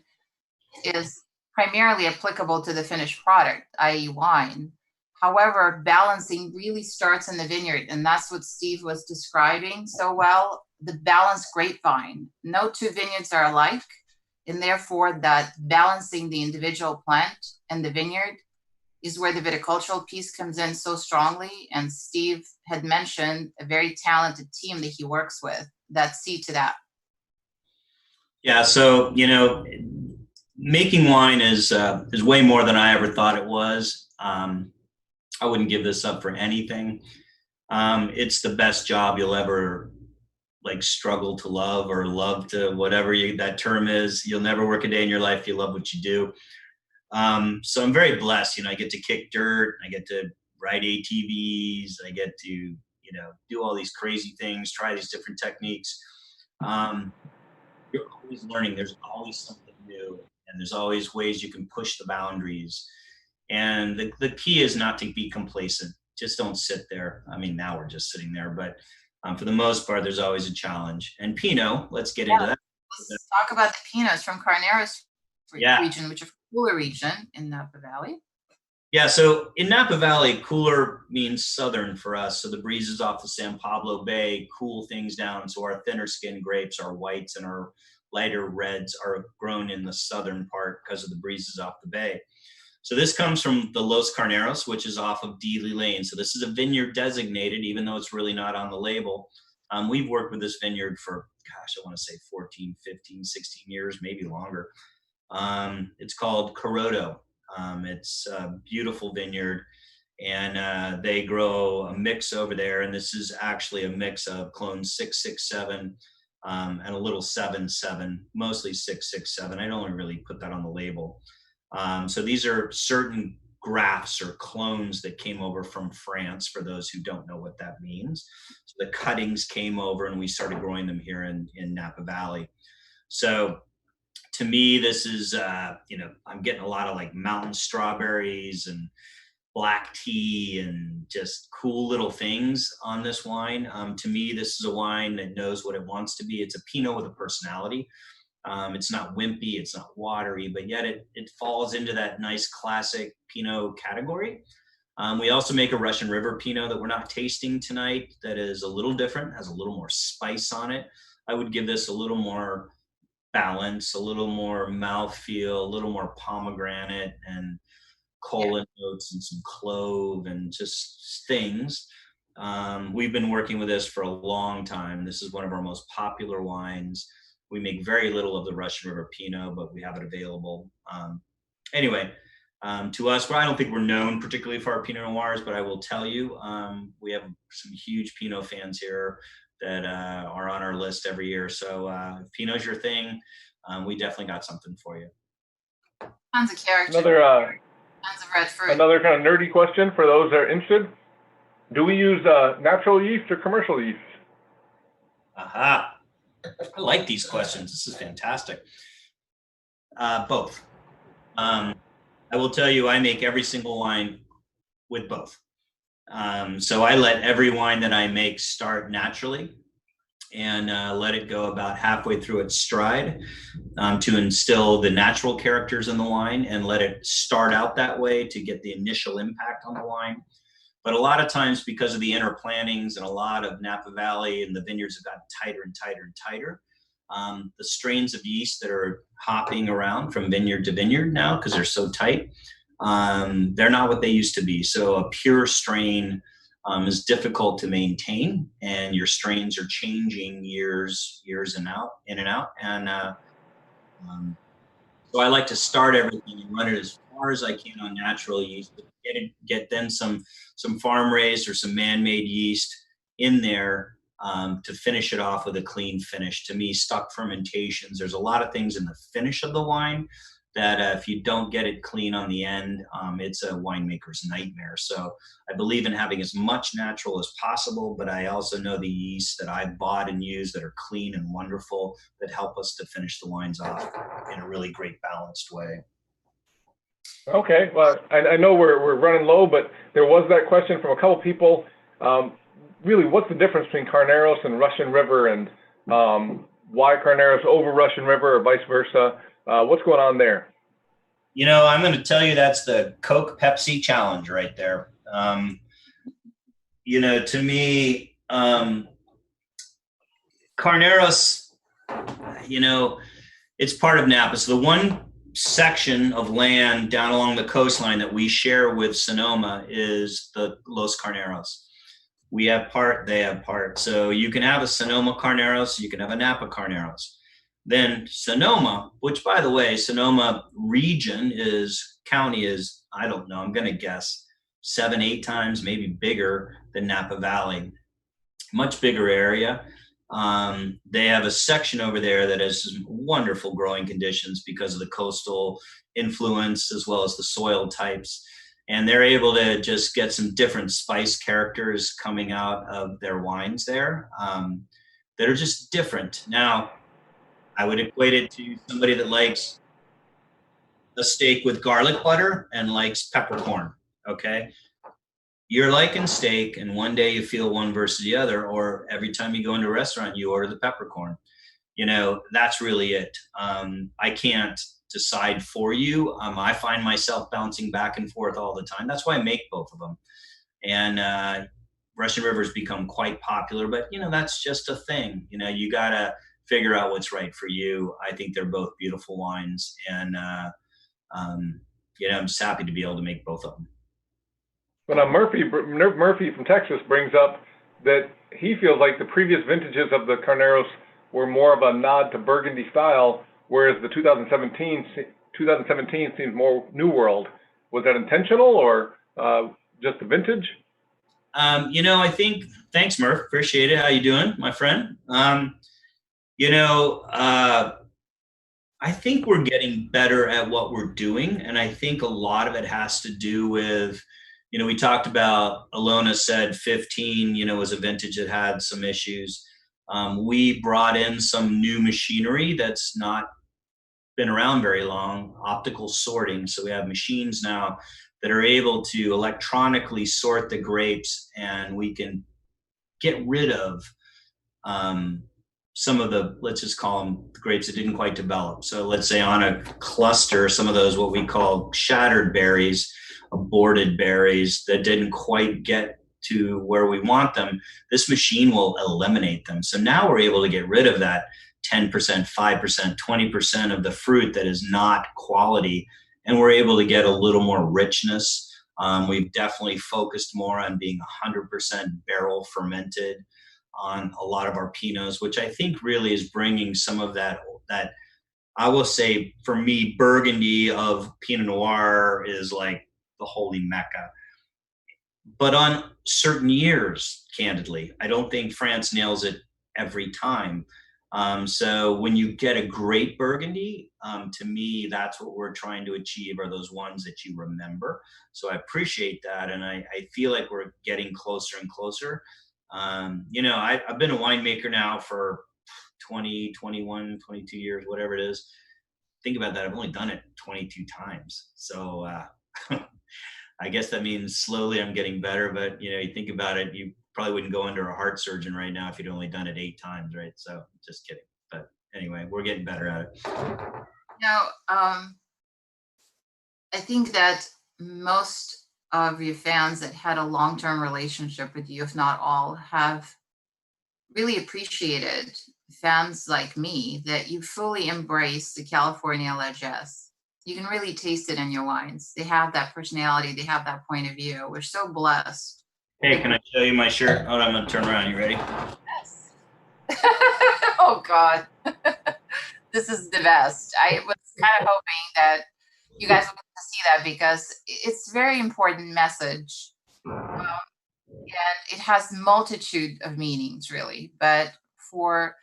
is primarily applicable to the finished product, i.e. wine. However, balancing really starts in the vineyard, and that's what Steve was describing so well, the balanced grapevine. No two vineyards are alike, and therefore that balancing the individual plant and the vineyard is where the viticultural piece comes in so strongly. And Steve had mentioned a very talented team that he works with that see to that. Yeah, so, making wine is way more than I ever thought it was. I wouldn't give this up for anything. It's the best job you'll ever struggle to love, or love to, whatever that term is. You'll never work a day in your life if you love what you do. So I'm very blessed. I get to kick dirt. I get to ride ATVs. I get to, do all these crazy things, try these different techniques. You're always learning. There's always something new, and there's always ways you can push the boundaries. And the key is not to be complacent. Just don't sit there. I mean, now we're just sitting there, but for the most part, there's always a challenge. And Pinot, let's get into that. Let's talk about the Pinots from Carneros region, which is a cooler region in Napa Valley. Yeah, so in Napa Valley, cooler means southern for us. So the breezes off the San Pablo Bay cool things down. So our thinner skinned grapes, our whites and our lighter reds are grown in the southern part because of the breezes off the bay. So this comes from the Los Carneros, which is off of Dealey Lane. So this is a vineyard designated, even though it's really not on the label. We've worked with this vineyard for, I want to say 14, 15, 16 years, maybe longer. It's called Corodo. It's a beautiful vineyard, and they grow a mix over there. And this is actually a mix of clones 667 and a little 7.7, mostly 667. I don't really put that on the label. So these are certain grafts or clones that came over from France, for those who don't know what that means. So the cuttings came over and we started growing them here in Napa Valley. So to me, this is, I'm getting a lot of mountain strawberries and black tea and just cool little things on this wine. To me, this is a wine that knows what it wants to be. It's a Pinot with a personality. It's not wimpy, it's not watery, but yet it falls into that nice classic Pinot category. We also make a Russian River Pinot that we're not tasting tonight that is a little different, has a little more spice on it. I would give this a little more balance, a little more mouthfeel, a little more pomegranate and cola notes and some clove and just things. We've been working with this for a long time. This is one of our most popular wines. We make very little of the Russian River Pinot, but we have it available. To us, I don't think we're known particularly for our Pinot Noirs, but I will tell you, we have some huge Pinot fans here that are on our list every year. So if Pinot's your thing, we definitely got something for you. Tons of character. Tons of red fruit. Another kind of nerdy question for those that are interested. Do we use natural yeast or commercial yeast? Aha. I like these questions. This is fantastic. Both. I will tell you, I make every single wine with both. So I let every wine that I make start naturally. and let it go about halfway through its stride to instill the natural characters in the wine and let it start out that way to get the initial impact on the wine. But a lot of times, because of the inner plantings and a lot of Napa Valley and the vineyards have gotten tighter and tighter and tighter, the strains of yeast that are hopping around from vineyard to vineyard now, because they're so tight, they're not what they used to be. So a pure strain is difficult to maintain, and your strains are changing years in and out. And so I like to start everything and run it as far as I can on natural yeast, but get then some farm raised or some man-made yeast in there to finish it off with a clean finish. To me, stuck fermentations, there's a lot of things in the finish of the wine that if you don't get it clean on the end, it's a winemaker's nightmare. So I believe in having as much natural as possible, but I also know the yeasts that I've bought and used that are clean and wonderful that help us to finish the wines off in a really great balanced way. Okay, well, I know we're running low, but there was that question from a couple people. Really, what's the difference between Carneros and Russian River, and why Carneros over Russian River or vice versa? What's going on there? You know, I'm going to tell you that's the Coke Pepsi challenge right there. You know, to me, Carneros, you know, it's part of Napa. So the one section of land down along the coastline that we share with Sonoma is the Los Carneros. We have part, they have part. So you can have a Sonoma Carneros, you can have a Napa Carneros. Then Sonoma, which by the way, Sonoma region county is, I don't know, I'm going to guess 7-8 times maybe bigger than Napa Valley. Much bigger area. They have a section over there that has some wonderful growing conditions because of the coastal influence as well as the soil types. And they're able to just get some different spice characters coming out of their wines there that are just different. Now, I would equate it to somebody that likes a steak with garlic butter and likes peppercorn, okay? You're liking steak, and one day you feel one versus the other, or every time you go into a restaurant, you order the peppercorn. You know, that's really it. I can't decide for you. I find myself bouncing back and forth all the time. That's why I make both of them. And Russian River's become quite popular, but, you know, that's just a thing. You know, you got to figure out what's right for you. I think they're both beautiful wines, and you know, I'm just happy to be able to make both of them. Well, now Murphy from Texas brings up that he feels like the previous vintages of the Carneros were more of a nod to Burgundy style, whereas the 2017 seems more New World. Was that intentional or just the vintage? You know, I think, thanks Murph, appreciate it. How you doing, my friend? You know, I think we're getting better at what we're doing. And I think a lot of it has to do with, you know, we talked about, Alona said 15, you know, was a vintage that had some issues. We brought in some new machinery that's not been around very long, optical sorting. So we have machines now that are able to electronically sort the grapes, and we can get rid of some of the, let's just call them the grapes that didn't quite develop. So let's say on a cluster, some of those, what we call shattered berries, aborted berries that didn't quite get to where we want them, this machine will eliminate them. So now we're able to get rid of that 10%, 5%, 20% of the fruit that is not quality. And we're able to get a little more richness. We've definitely focused more on being 100% barrel fermented on a lot of our Pinots, which I think really is bringing some of that I will say, for me, Burgundy of Pinot Noir is like the holy Mecca. But on certain years, candidly, I don't think France nails it every time. So when you get a great Burgundy, to me, that's what we're trying to achieve, are those ones that you remember. So I appreciate that. And I feel like we're getting closer and closer. You know, I've been a winemaker now for 20, 21, 22 years, whatever it is. Think about that. I've only done it 22 times. So I guess that means slowly I'm getting better, but you know, you think about it, you probably wouldn't go under a heart surgeon right now if you'd only done it 8 times, right? So just kidding. But anyway, we're getting better at it. Now, I think that most of your fans that had a long-term relationship with you, if not all, have really appreciated fans like me that you fully embrace the California largesse. You can really taste it in your wines. They have that personality. They have that point of view. We're so blessed. Hey, can I show you my shirt? Oh, I'm gonna turn around. You ready? Yes. Oh God. This is the best. I was kind of hoping that you guys would get to see that because it's a very important message. And it has multitude of meanings really, but for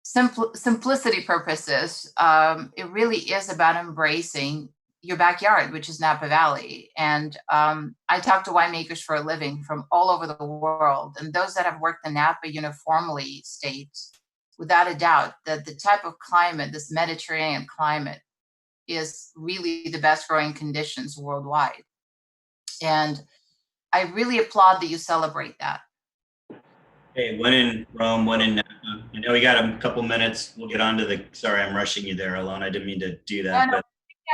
simplicity purposes, it really is about embracing your backyard, which is Napa Valley. And I talk to winemakers for a living from all over the world. And those that have worked in Napa uniformly state, without a doubt, that the type of climate, this Mediterranean climate, is really the best growing conditions worldwide. And I really applaud that you celebrate that. Hey, one in Rome, one in Napa. I know we got a couple minutes. We'll get on to the, sorry, I'm rushing you there, Alon. I didn't mean to do that. No, but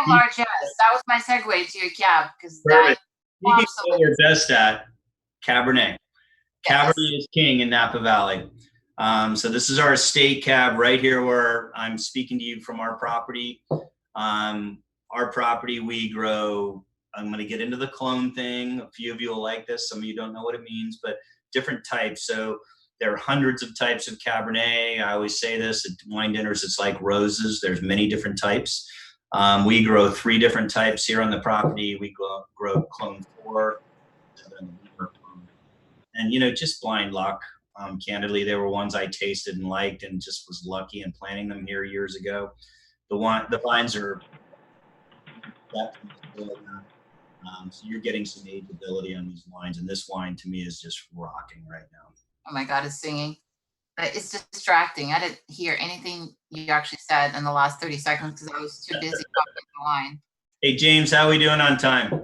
large, yes. That was my segue to your cab because perfect. that You can get your best at Cabernet. Cabernet is king in Napa Valley. So this is our estate cab right here where I'm speaking to you from our property. Our property, we grow, I'm going to get into the clone thing. A few of you will like this. Some of you don't know what it means, but different types. So there are hundreds of types of Cabernet. I always say this at wine dinners, it's like roses. There's many different types. We grow 3 different types here on the property. We grow clone 4. And, you know, just blind luck. Candidly, they were ones I tasted and liked and just was lucky in planting them here years ago. The vines are, so you're getting some ageability on these wines. And this wine to me is just rocking right now. Oh my God, it's singing. It's distracting. I didn't hear anything you actually said in the last 30 seconds because I was too busy talking the wine. Hey, James, how are we doing on time?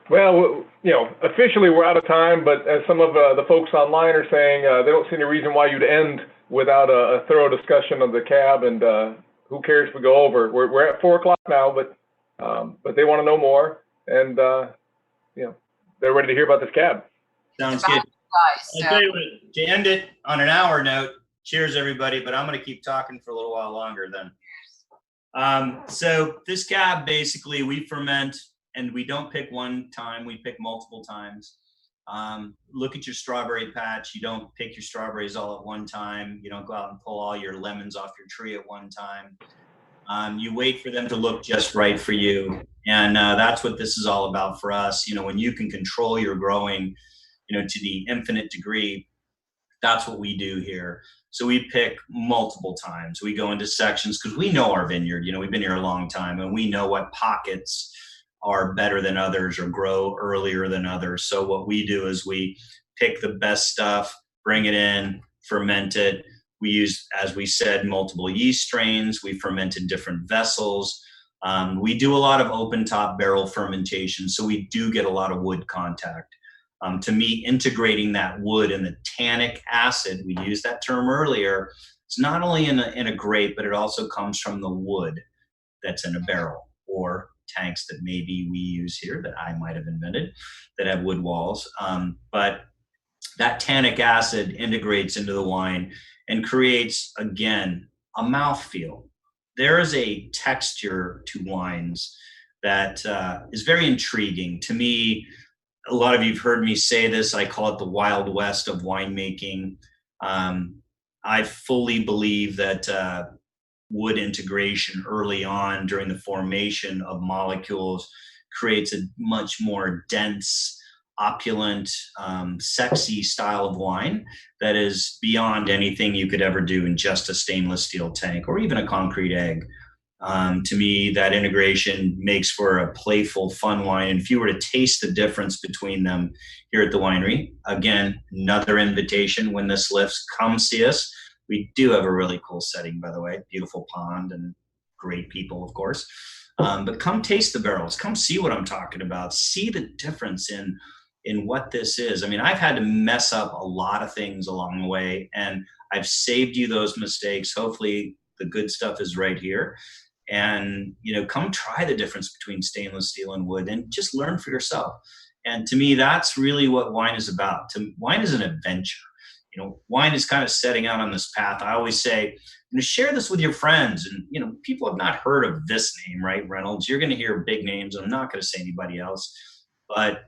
Well, you know, officially we're out of time, but as some of the folks online are saying, they don't see any reason why you'd end without a thorough discussion of the cab, and who cares if we go over. We're at 4 o'clock now, but they want to know more, and you know, they're ready to hear about this cab. Sounds good. I'll tell you what, to end it on an hour note, cheers everybody, but I'm going to keep talking for a little while longer then. So this cab, basically we ferment, and we don't pick one time, we pick multiple times. Look at your strawberry patch. You don't pick your strawberries all at one time. You don't go out and pull all your lemons off your tree at one time. You wait for them to look just right for you. And that's what this is all about for us. You know, when you can control your growing, you know, to the infinite degree, that's what we do here. So we pick multiple times. We go into sections because we know our vineyard. You know, we've been here a long time and we know what pockets are better than others or grow earlier than others. So what we do is we pick the best stuff, bring it in, ferment it. We use, as we said, multiple yeast strains. We ferment in different vessels. We do a lot of open top barrel fermentation. So we do get a lot of wood contact. To me, integrating that wood and the tannic acid, we used that term earlier, it's not only in a grape, but it also comes from the wood that's in a barrel or tanks that maybe we use here that I might have invented that have wood walls. But that tannic acid integrates into the wine and creates, again, a mouthfeel. There is a texture to wines that is very intriguing. To me, a lot of you've heard me say this, I call it the Wild West of winemaking. I fully believe that wood integration early on during the formation of molecules creates a much more dense, opulent, sexy style of wine that is beyond anything you could ever do in just a stainless steel tank or even a concrete egg. To me, that integration makes for a playful, fun wine. And if you were to taste the difference between them here at the winery, again, another invitation when this lifts, come see us. We do have a really cool setting, by the way, beautiful pond and great people, of course. But come taste the barrels, come see what I'm talking about, see the difference in what this is. I mean, I've had to mess up a lot of things along the way, and I've saved you those mistakes. Hopefully the good stuff is right here. And, come try the difference between stainless steel and wood and just learn for yourself. And to me, that's really what wine is about. Wine is an adventure. Wine is kind of setting out on this path. I always say, share this with your friends. And, people have not heard of this name, right? Reynolds. You're going to hear big names. I'm not going to say anybody else. But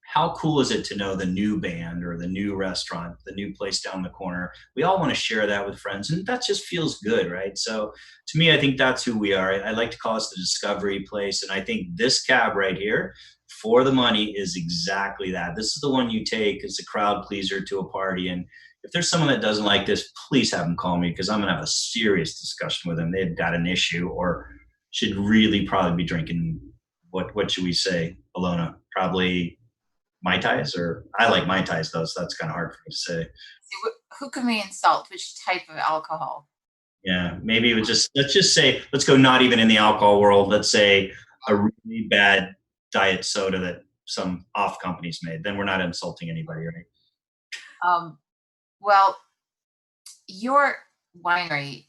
how cool is it to know the new band or the new restaurant, the new place down the corner? We all want to share that with friends, and that just feels good, right? So to me, I think that's who we are. I like to call us the discovery place. And I think this cab right here, For the Money, is exactly that. This is the one you take as a crowd pleaser to a party. And if there's someone that doesn't like this, please have them call me, because I'm going to have a serious discussion with them. They've got an issue or should really probably be drinking, what should we say, Alona? Probably Mai Tais, or I like Mai Tais though, so that's kind of hard for me to say. Who can we insult? Which type of alcohol? Yeah, maybe it would let's just say, let's go not even in the alcohol world. Let's say a really bad diet soda that some off companies made. Then we're not insulting anybody, right? Well, your winery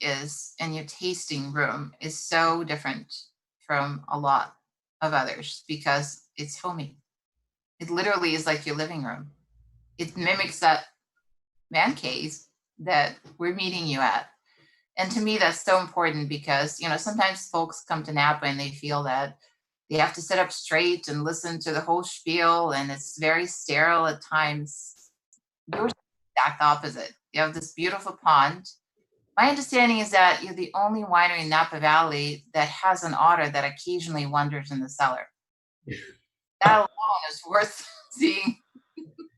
and your tasting room is so different from a lot of others because it's homey. It literally is like your living room. It mimics that man cave that we're meeting you at. And to me, that's so important because, sometimes folks come to Napa and they feel that they have to sit up straight and listen to the whole spiel, and it's very sterile at times. You're the exact opposite. You have this beautiful pond. My understanding is that you're the only winery in Napa Valley that has an otter that occasionally wanders in the cellar. That alone is worth seeing.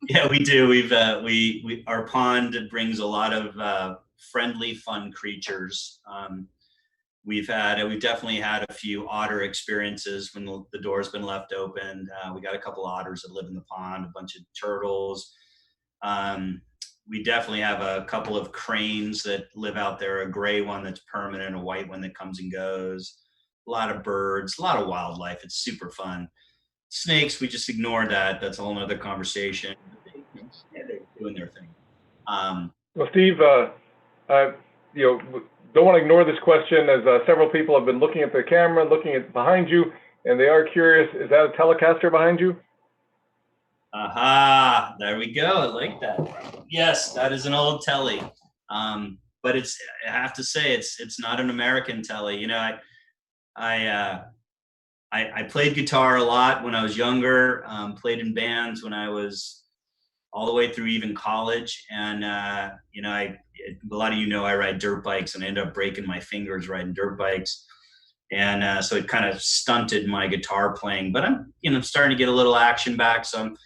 Yeah, we do. We our pond brings a lot of friendly, fun creatures. We've definitely had a few otter experiences when the door's been left open. We got a couple otters that live in the pond, a bunch of turtles. We definitely have a couple of cranes that live out there, a gray one that's permanent, a white one that comes and goes. A lot of birds, a lot of wildlife. It's super fun. Snakes, we just ignore that. That's a whole nother conversation. They're doing their thing. Well, Steve, don't want to ignore this question, as several people have been looking at the camera, looking at behind you, and they are curious, is that a Telecaster behind you? Aha, there we go. I like that. Yes, that is an old Telly. But I have to say, it's not an American Telly. I played guitar a lot when I was younger, played in bands when I was all the way through even college. And, a lot of I ride dirt bikes, and I ended up breaking my fingers riding dirt bikes. And so it kind of stunted my guitar playing. But I'm starting to get a little action back. So I'm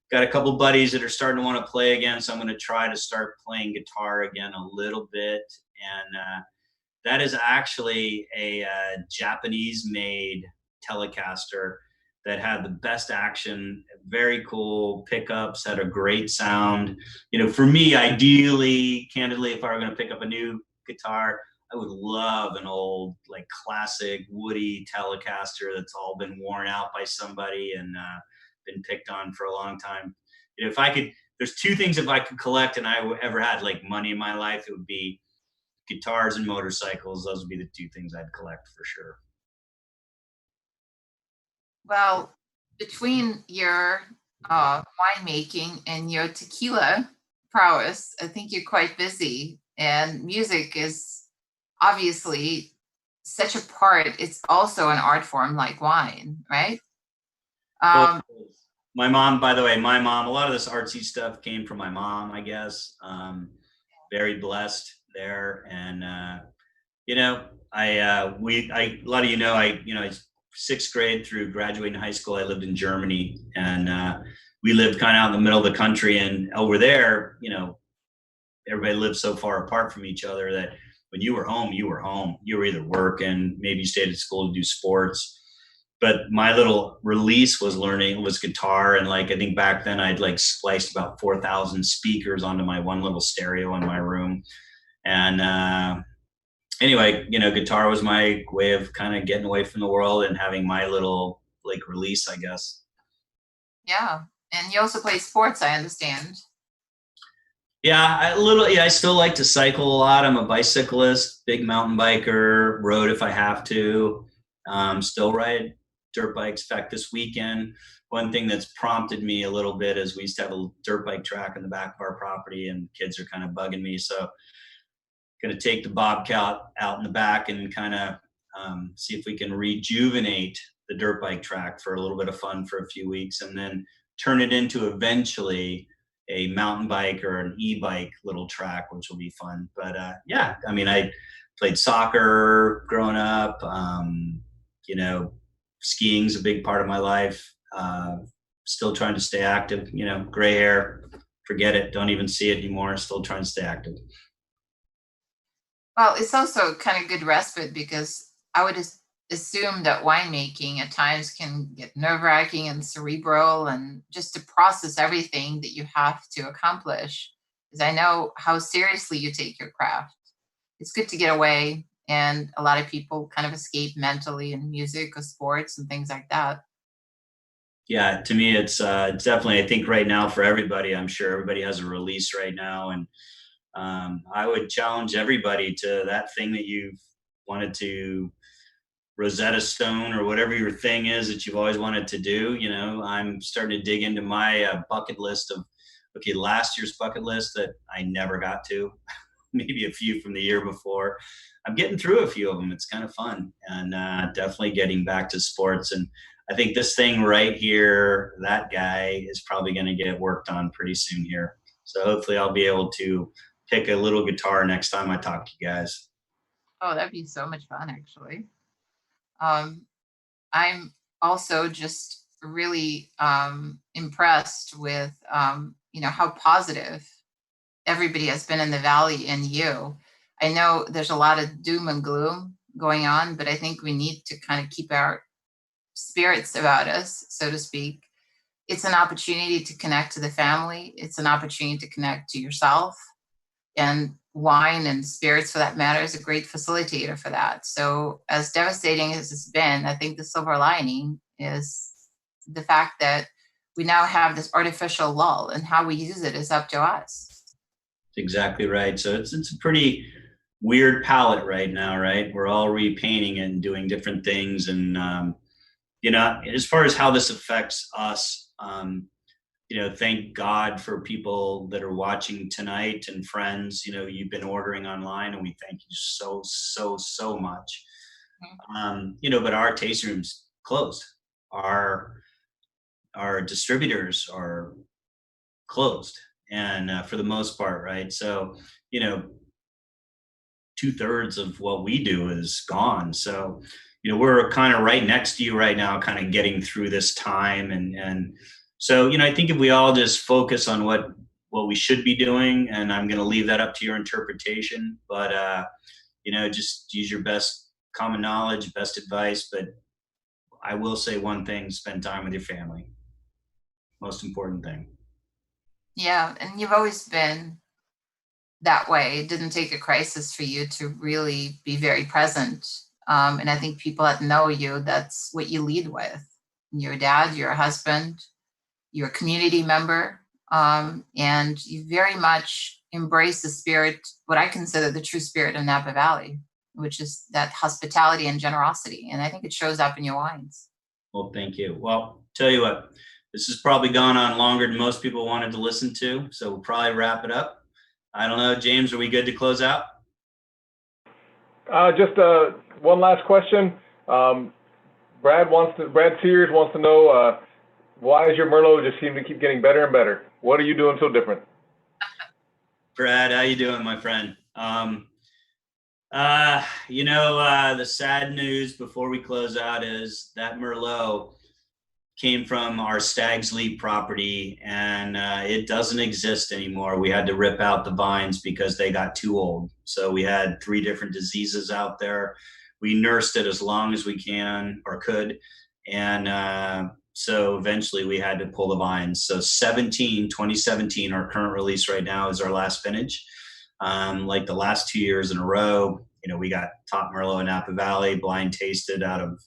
got a couple buddies that are starting to want to play again. So I'm going to try to start playing guitar again a little bit. And that is actually a Japanese-made Telecaster that had the best action, very cool pickups, had a great sound. For me, ideally, candidly, if I were going to pick up a new guitar, I would love an old, classic woody Telecaster that's all been worn out by somebody and been picked on for a long time. If I could, there's two things if I could collect and I ever had money in my life, it would be guitars and motorcycles. Those would be the two things I'd collect for sure. Well, between your winemaking and your tequila prowess, I think you're quite busy, and music is obviously such a part. It's also an art form like wine, right? My mom, by the way, a lot of this artsy stuff came from my mom, I guess. Very blessed there. And, a lot of sixth grade through graduating high school, I lived in Germany, and we lived kind of out in the middle of the country. And over there, everybody lived so far apart from each other that when you were home, you were home. You were either working, maybe you stayed at school to do sports. But my little release was guitar. And I think back then I'd spliced about 4,000 speakers onto my one little stereo in my room. And anyway, guitar was my way of kind of getting away from the world and having my little like release, I guess. Yeah. And you also play sports, I understand. Yeah, I still like to cycle a lot. I'm a bicyclist, big mountain biker, road if I have to. Still ride dirt bikes. In fact, this weekend, one thing that's prompted me a little bit is we used to have a dirt bike track in the back of our property, and kids are kind of bugging me. So going to take the Bobcat out in the back and kind of see if we can rejuvenate the dirt bike track for a little bit of fun for a few weeks, and then turn it into eventually a mountain bike or an e-bike little track, which will be fun. But yeah, I mean, I played soccer growing up. Skiing's a big part of my life. Still trying to stay active. Gray hair, forget it. Don't even see it anymore. Still trying to stay active. Well, it's also kind of good respite, because I would assume that winemaking at times can get nerve-wracking and cerebral, and just to process everything that you have to accomplish, because I know how seriously you take your craft. It's good to get away, and a lot of people kind of escape mentally in music or sports and things like that. Yeah, to me, it's definitely, I think right now for everybody, I'm sure everybody has a release right now. And I would challenge everybody to that thing that you've wanted to Rosetta Stone or whatever your thing is that you've always wanted to do. I'm starting to dig into my bucket list of, okay, last year's bucket list that I never got to, maybe a few from the year before. I'm getting through a few of them. It's kind of fun, and definitely getting back to sports. And I think this thing right here, that guy is probably going to get worked on pretty soon here. So hopefully I'll be able to pick a little guitar next time I talk to you guys. Oh, that'd be so much fun, actually. I'm also just really impressed with, how positive everybody has been in the Valley and you. I know there's a lot of doom and gloom going on, but I think we need to kind of keep our spirits about us, so to speak. It's an opportunity to connect to the family. It's an opportunity to connect to yourself. And wine and spirits, for that matter, is a great facilitator for that. So as devastating as it's been, I think the silver lining is the fact that we now have this artificial lull, and how we use it is up to us. Exactly right. So it's a pretty weird palette right now, right? We're all repainting it and doing different things. And, as far as how this affects us, thank God for people that are watching tonight and friends. You've been ordering online, and we thank you so, so, so much. But our tasting room's closed. Our distributors are closed, and for the most part, right? So, 2/3 of what we do is gone. So, we're kind of right next to you right now, kind of getting through this time. And so, I think if we all just focus on what we should be doing, and I'm going to leave that up to your interpretation, but, just use your best common knowledge, best advice. But I will say one thing: spend time with your family. Most important thing. Yeah, and you've always been that way. It didn't take a crisis for you to really be very present. And I think people that know you, that's what you lead with. You're a dad, you're a husband, you're a community member, and you very much embrace the spirit, what I consider the true spirit of Napa Valley, which is that hospitality and generosity. And I think it shows up in your wines. Well, thank you. Well, tell you what, this has probably gone on longer than most people wanted to listen to, so we'll probably wrap it up. I don't know, James, are we good to close out? Just one last question. Brad Sears wants to know, why is your Merlot just seem to keep getting better and better? What are you doing so different? Brad, how you doing, my friend? The sad news before we close out is that Merlot came from our Stag's Leap property, and it doesn't exist anymore. We had to rip out the vines because they got too old. So we had 3 different diseases out there. We nursed it as long as we can or could. And so eventually we had to pull the vines. So 2017, our current release right now, is our last vintage. Like the last 2 years in a row, we got top Merlot in Napa Valley, blind tasted out of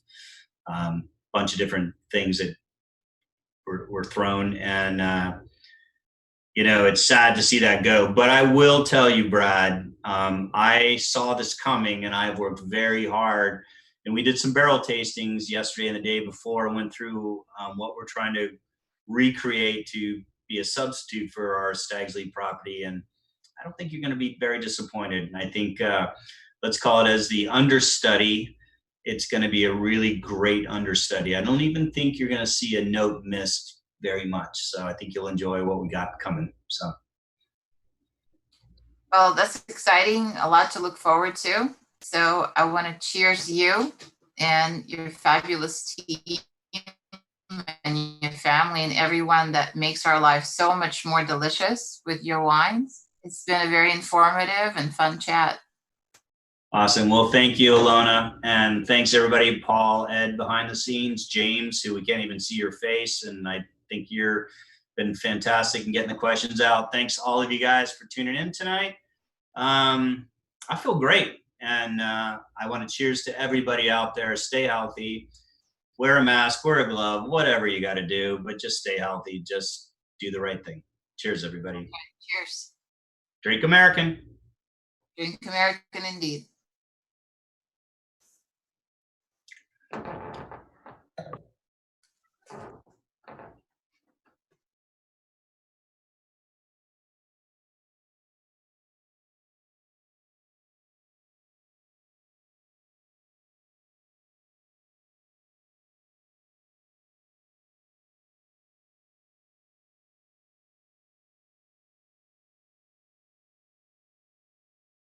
a bunch of different things that were thrown. And, it's sad to see that go. But I will tell you, Brad, I saw this coming, and I've worked very hard. And we did some barrel tastings yesterday and the day before, and went through what we're trying to recreate to be a substitute for our Stag's Leap property. And I don't think you're going to be very disappointed. And I think, let's call it as the understudy. It's going to be a really great understudy. I don't even think you're going to see a note missed very much. So I think you'll enjoy what we got coming. So. Well, that's exciting. A lot to look forward to. So I want to cheers you and your fabulous team and your family and everyone that makes our life so much more delicious with your wines. It's been a very informative and fun chat. Awesome. Well, thank you, Ilona. And thanks everybody, Paul, Ed behind the scenes, James, who we can't even see your face. And I think you've been fantastic in getting the questions out. Thanks all of you guys for tuning in tonight. I feel great. And I want to cheers to everybody out there. Stay healthy, wear a mask, wear a glove, whatever you got to do, but just stay healthy. Just do the right thing. Cheers, everybody. Okay, cheers. Drink American. Drink American indeed.